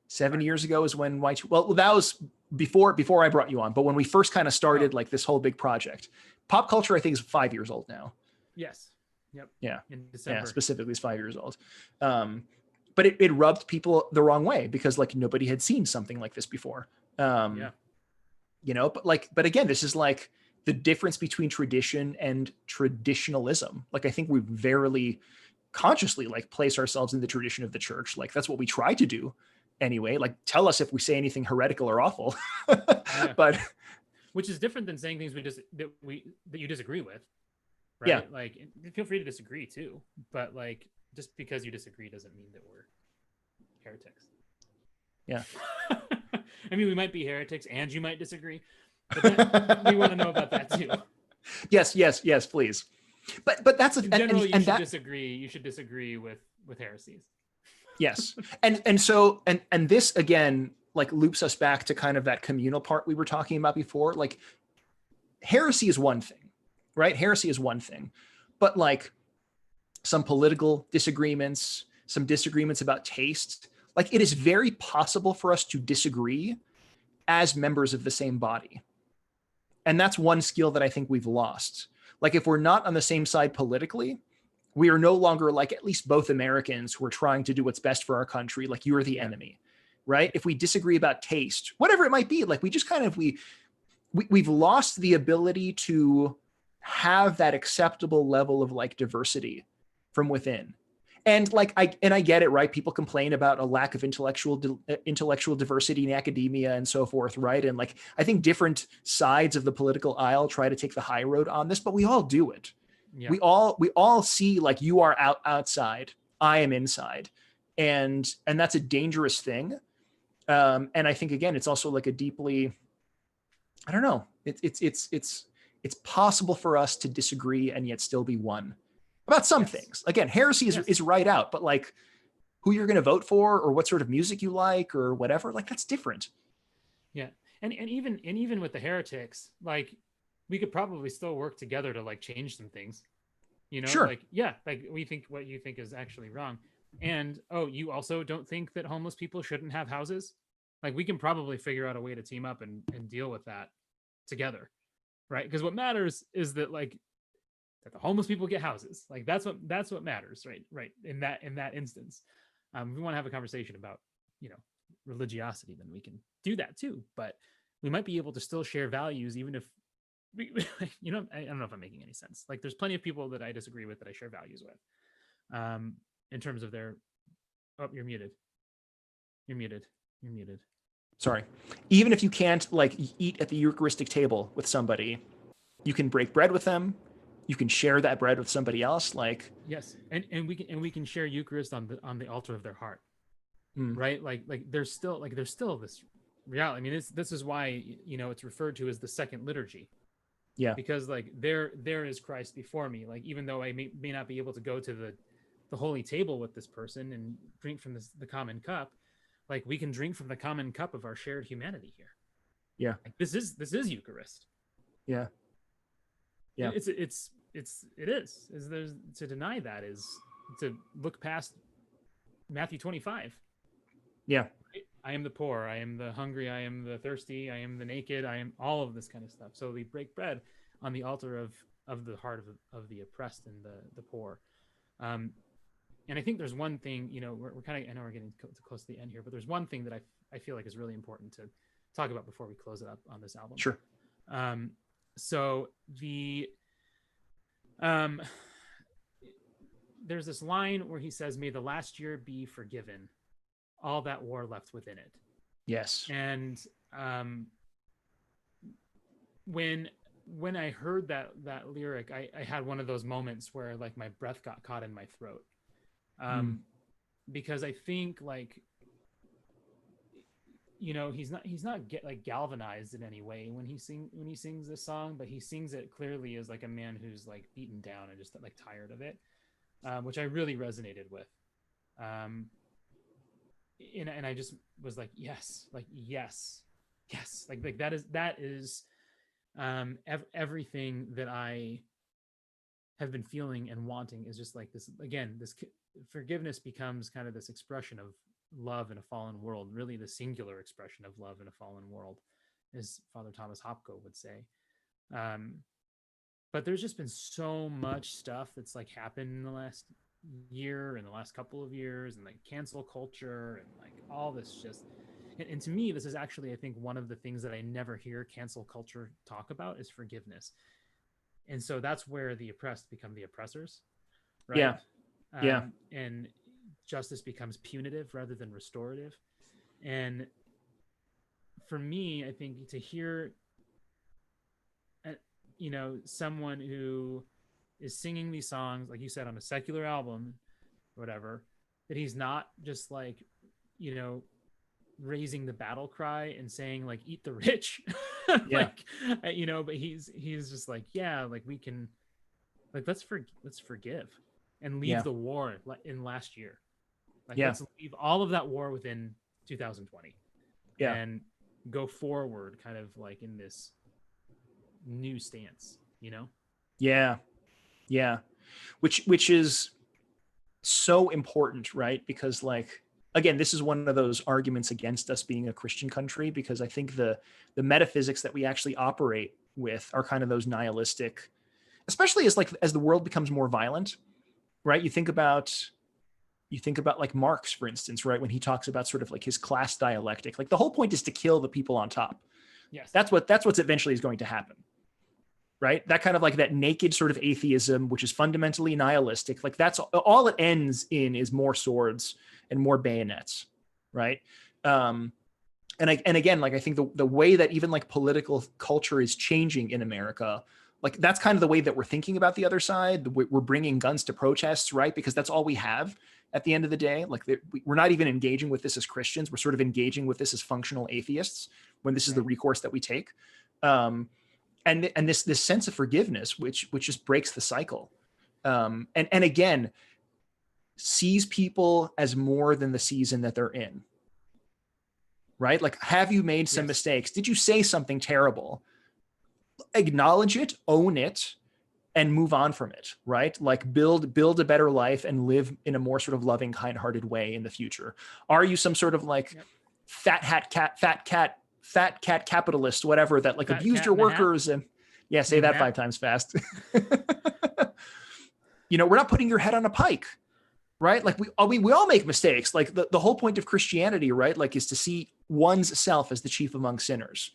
7 years ago is when well, that was before I brought you on, but when we first kind of started like this whole big project. Pop culture, I think, is 5 years old now. Yes. Yep. Yeah. In December. Yeah, specifically is 5 years old. But it rubbed people the wrong way because like nobody had seen something like this before. But again, this is like the difference between tradition and traditionalism. Like I think we verily consciously like place ourselves in the tradition of the church. Like that's what we try to do anyway. Like tell us if we say anything heretical or awful. But which is different than saying things that you disagree with. Right? Yeah. Like feel free to disagree too. But like just because you disagree doesn't mean that we're heretics. Yeah. I mean, we might be heretics and you might disagree, but we want to know about that too. Yes, please. But that's in general, you should disagree. You should disagree with heresies. Yes. And so this again, like loops us back to kind of that communal part we were talking about before. Like heresy is one thing, right? Heresy is one thing, but like some political disagreements, some disagreements about taste, like it is very possible for us to disagree as members of the same body. And that's one skill that I think we've lost. Like if we're not on the same side politically, we are no longer like at least both Americans who are trying to do what's best for our country. Like you're the enemy, right? If we disagree about taste, whatever it might be, like we just kind of, we've lost the ability to have that acceptable level of like diversity from within. And like, I get it, right? People complain about a lack of intellectual diversity in academia and so forth, right? And like, I think different sides of the political aisle try to take the high road on this, but we all do it. Yeah. We all see like you are outside, I am inside, and that's a dangerous thing. And I think again, it's also like a deeply, I don't know, it's possible for us to disagree and yet still be one about some things. Again, heresy is right out, but like who you're going to vote for or what sort of music you like or whatever, like that's different. Yeah. And even with the heretics, like we could probably still work together to like change some things. Sure. Like, yeah, like we think what you think is actually wrong. And oh, you also don't think that homeless people shouldn't have houses? Like we can probably figure out a way to team up and deal with that together. Right? Because what matters is that like that the homeless people get houses. Like that's what matters, right? Right. In that instance. If we want to have a conversation about, religiosity, then we can do that too. But we might be able to still share values even if I don't know if I'm making any sense. Like there's plenty of people that I disagree with that I share values with. In terms of their you're muted. You're muted. You're muted. Sorry. Even if you can't like eat at the Eucharistic table with somebody, you can break bread with them. You can share that bread with somebody else. Like yes, and we can share Eucharist on the altar of their heart, mm, right? Like there's still this reality. I mean, this is why it's referred to as the second liturgy. yeah, Because like there is Christ before me. Like even though I may not be able to go to the holy table with this person and drink from the common cup, like we can drink from the common cup of our shared humanity here. yeah, Like this is Eucharist. yeah, yeah, It is there's to deny that is to look past Matthew 25. yeah, I am the poor, I am the hungry, I am the thirsty, I am the naked, I am all of this kind of stuff. So we break bread on the altar of the heart of the oppressed and the poor. And I think there's one thing, we're kind of, I know we're getting close to the end here, but there's one thing that I feel like is really important to talk about before we close it up on this album. sure. So there's this line where he says, "May the last year be forgiven, all that war left within it." Yes. And when I heard that lyric, I had one of those moments where like my breath got caught in my throat. Because I think like he's not like galvanized in any way when he sings this song, but he sings it clearly as like a man who's like beaten down and just like tired of it, which I really resonated with. And I just was like, yes, like that is everything that I have been feeling and wanting is just like this again. This forgiveness becomes kind of this expression of love in a fallen world, really the singular expression of love in a fallen world, as Father Thomas Hopko would say. But there's just been so much stuff that's like happened in the last year and the last couple of years, and like cancel culture and like all this just and to me, this is actually, I think, one of the things that I never hear cancel culture talk about is forgiveness. And so that's where the oppressed become the oppressors, right? Yeah. Yeah. And justice becomes punitive rather than restorative. And for me, I think to hear, someone who is singing these songs, like you said, on a secular album or whatever, that he's not just like, raising the battle cry and saying like eat the rich Yeah. but he's just like, yeah, like we can, like let's forgive and leave Yeah. the war in last year, like Yeah. let's leave all of that war within 2020 Yeah. and go forward kind of like in this new stance. Yeah. Yeah. Which is so important, right? Because like again, this is one of those arguments against us being a Christian country, because I think the metaphysics that we actually operate with are kind of those nihilistic, especially as the world becomes more violent, right? You think about like Marx, for instance, right? When he talks about sort of like his class dialectic, like the whole point is to kill the people on top. Yes. That's what's eventually is going to happen. Right? That kind of like that naked sort of atheism, which is fundamentally nihilistic. Like that's all it ends in is more swords and more bayonets. Right. And again, like I think the way that even like political culture is changing in America, like that's kind of the way that we're thinking about the other side. We're bringing guns to protests, right? Because that's all we have at the end of the day. Like we're not even engaging with this as Christians. We're sort of engaging with this as functional atheists when this is the recourse that we take. And this sense of forgiveness, which just breaks the cycle. And again, sees people as more than the season that they're in. Right? Like, have you made some mistakes? Did you say something terrible? Acknowledge it, own it, and move on from it, right? Like build a better life and live in a more sort of loving, kind-hearted way in the future. Are you some sort of like fat cat capitalist, whatever, that like Fat abused cat your in the hat? workers? And yeah, say In that hat? 5 times fast. You know, we're not putting your head on a pike, right? Like we all make mistakes. Like the whole point of Christianity, right? Like is to see one's self as the chief among sinners.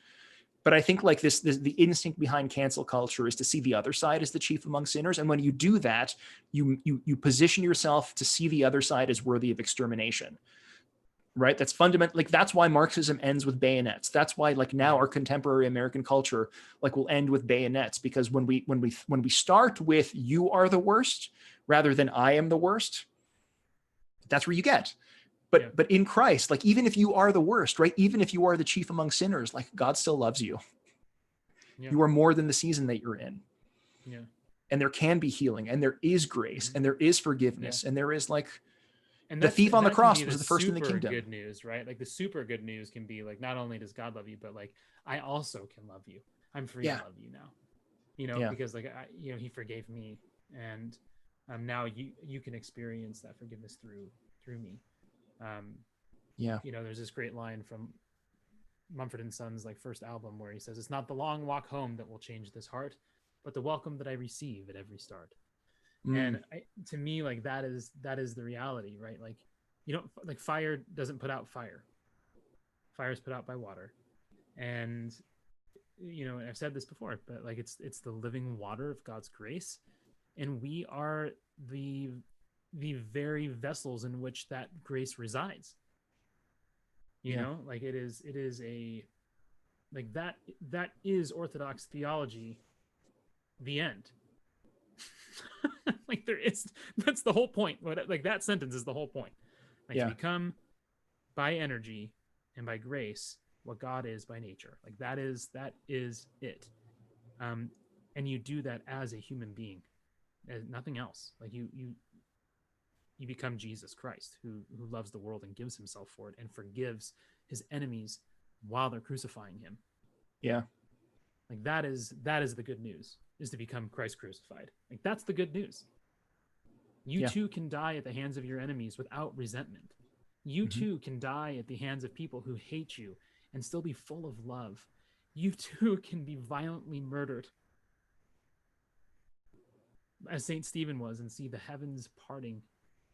But I think like this the instinct behind cancel culture is to see the other side as the chief among sinners. And when you do that, you position yourself to see the other side as worthy of extermination. Right? That's fundamental. Like that's why Marxism ends with bayonets. That's why like now our contemporary American culture like will end with bayonets, because when we start with you are the worst rather than I am the worst, that's where you get. But in Christ, like even if you are the worst, right? Even if you are the chief among sinners, like God still loves you. Yeah. You are more than the season that you're in. Yeah. And there can be healing, and there is grace, and there is forgiveness, and there is like and the thief on the cross was the first in the kingdom. Good news, right? Like the super good news can be like, not only does God love you, but like I also can love you. I'm free to love you now. You know, because like He forgave me, and now you can experience that forgiveness through me. You know, there's this great line from Mumford & Sons like first album where he says, "It's not the long walk home that will change this heart, but the welcome that I receive at every start." And to me, like that is the reality, right? Like you don't like fire doesn't put out fire. Fire is put out by water. And you know, I've said this before, but like it's the living water of God's grace, and we are the very vessels in which that grace resides. You know, like it is a like that is Orthodox theology, the end. Like that's the whole point. Like that sentence is the whole point. Like to become by energy and by grace what God is by nature. Like that is it. And you do that as a human being, as nothing else. Like you become Jesus Christ, who loves the world and gives himself for it and forgives his enemies while they're crucifying him. Yeah. Like that is the good news, is to become Christ crucified. Like that's the good news. You too can die at the hands of your enemies without resentment. You too can die at the hands of people who hate you and still be full of love. You too can be violently murdered, as St. Stephen was, and see the heavens parting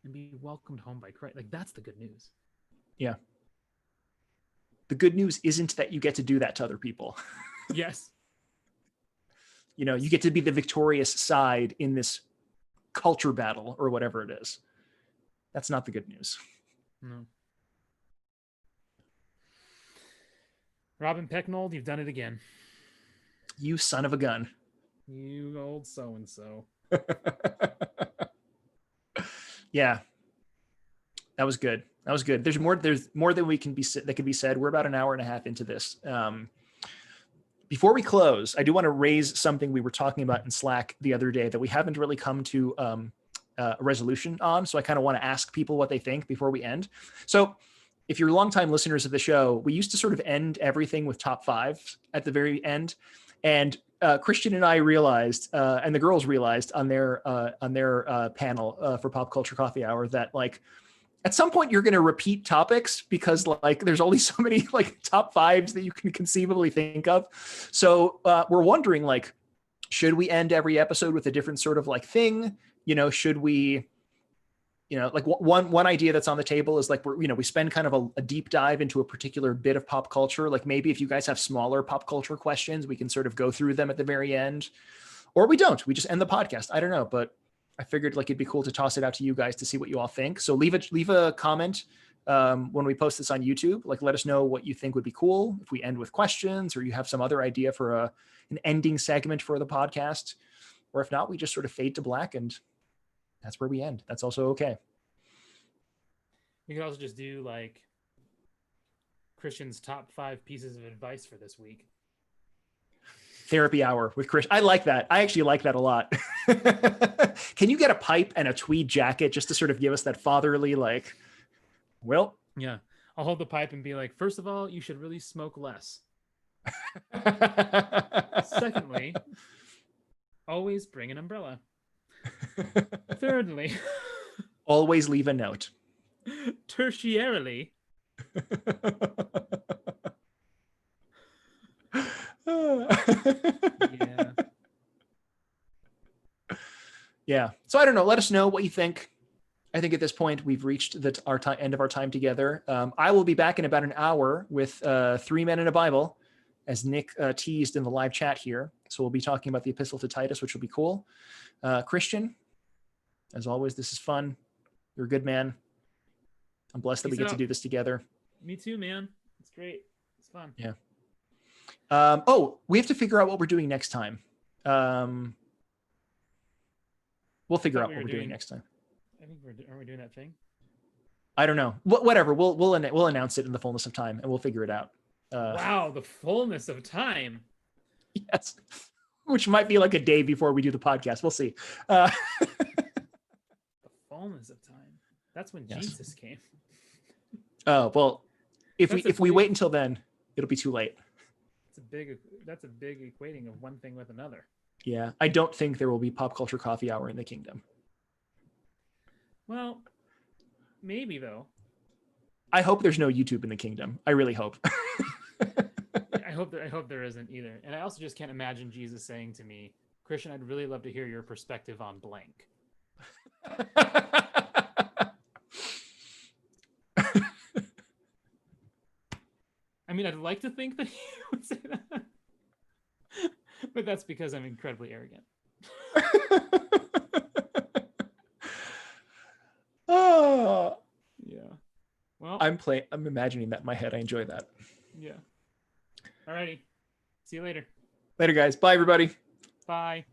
and be welcomed home by Christ. Like that's the good news. Yeah. The good news isn't that you get to do that to other people. Yes. You know, you get to be the victorious side in this culture battle or whatever it is. That's not the good news. No. Robin Pecknold, you've done it again. You son of a gun. You old so-and-so. Yeah. That was good. There's more than we can be that can be said. We're about an hour and a half into this. Before we close, I do want to raise something we were talking about in Slack the other day that we haven't really come to a resolution on. So I kind of want to ask people what they think before we end. So if you're longtime listeners of the show, we used to sort of end everything with top 5 at the very end. And Christian and I realized, and the girls realized on their panel for Pop Culture Coffee Hour that like, at some point you're going to repeat topics because like there's only so many like top 5s that you can conceivably think of. So we're wondering like, should we end every episode with a different sort of like thing? You know, should we, you know, like one idea that's on the table is like, we spend kind of a deep dive into a particular bit of pop culture. Like maybe if you guys have smaller pop culture questions, we can sort of go through them at the very end, or we don't, we just end the podcast. I don't know, but I figured like it'd be cool to toss it out to you guys to see what you all think. So leave a comment when we post this on YouTube. Like let us know what you think would be cool if we end with questions, or you have some other idea for an ending segment for the podcast, or if not, we just sort of fade to black and that's where we end. That's also okay. You could also just do like Christian's top 5 pieces of advice for this week. Therapy hour with Chris. I like that. I actually like that a lot. Can you get a pipe and a tweed jacket just to sort of give us that fatherly, like, well, Yeah. I'll hold the pipe and be like, first of all, you should really smoke less. Secondly, always bring an umbrella. Thirdly, always leave a note. tertiarily, yeah. Yeah. So I don't know. Let us know what you think. I think at this point we've reached the end of our time together. I will be back in about an hour with 3 Men and a Bible, as Nick teased in the live chat here. So we'll be talking about the Epistle to Titus, which will be cool. Christian, as always, this is fun. You're a good man. I'm blessed that we get to do this together. Me too, man. It's great. It's fun. Yeah. We have to figure out what we're doing next time. We'll figure out what we're doing next time. I think aren't we doing that thing? I don't know. Whatever. We'll announce it in the fullness of time, and we'll figure it out. Wow, the fullness of time. Yes, which might be like a day before we do the podcast. We'll see. The fullness of time. That's when Jesus came. Oh well, if we wait until then, it'll be too late. That's a big equating of one thing with another. Yeah, I don't think there will be pop culture coffee hour in the kingdom. Well, maybe though. I hope there's no YouTube in the kingdom. I really hope. I hope there isn't either. And I also just can't imagine Jesus saying to me, Christian, I'd really love to hear your perspective on blank. I mean, I'd like to think that he would say that. But that's because I'm incredibly arrogant. Oh. Yeah. Well, I'm imagining that in my head. I enjoy that. Yeah. Alrighty. See you later. Later, guys. Bye, everybody. Bye.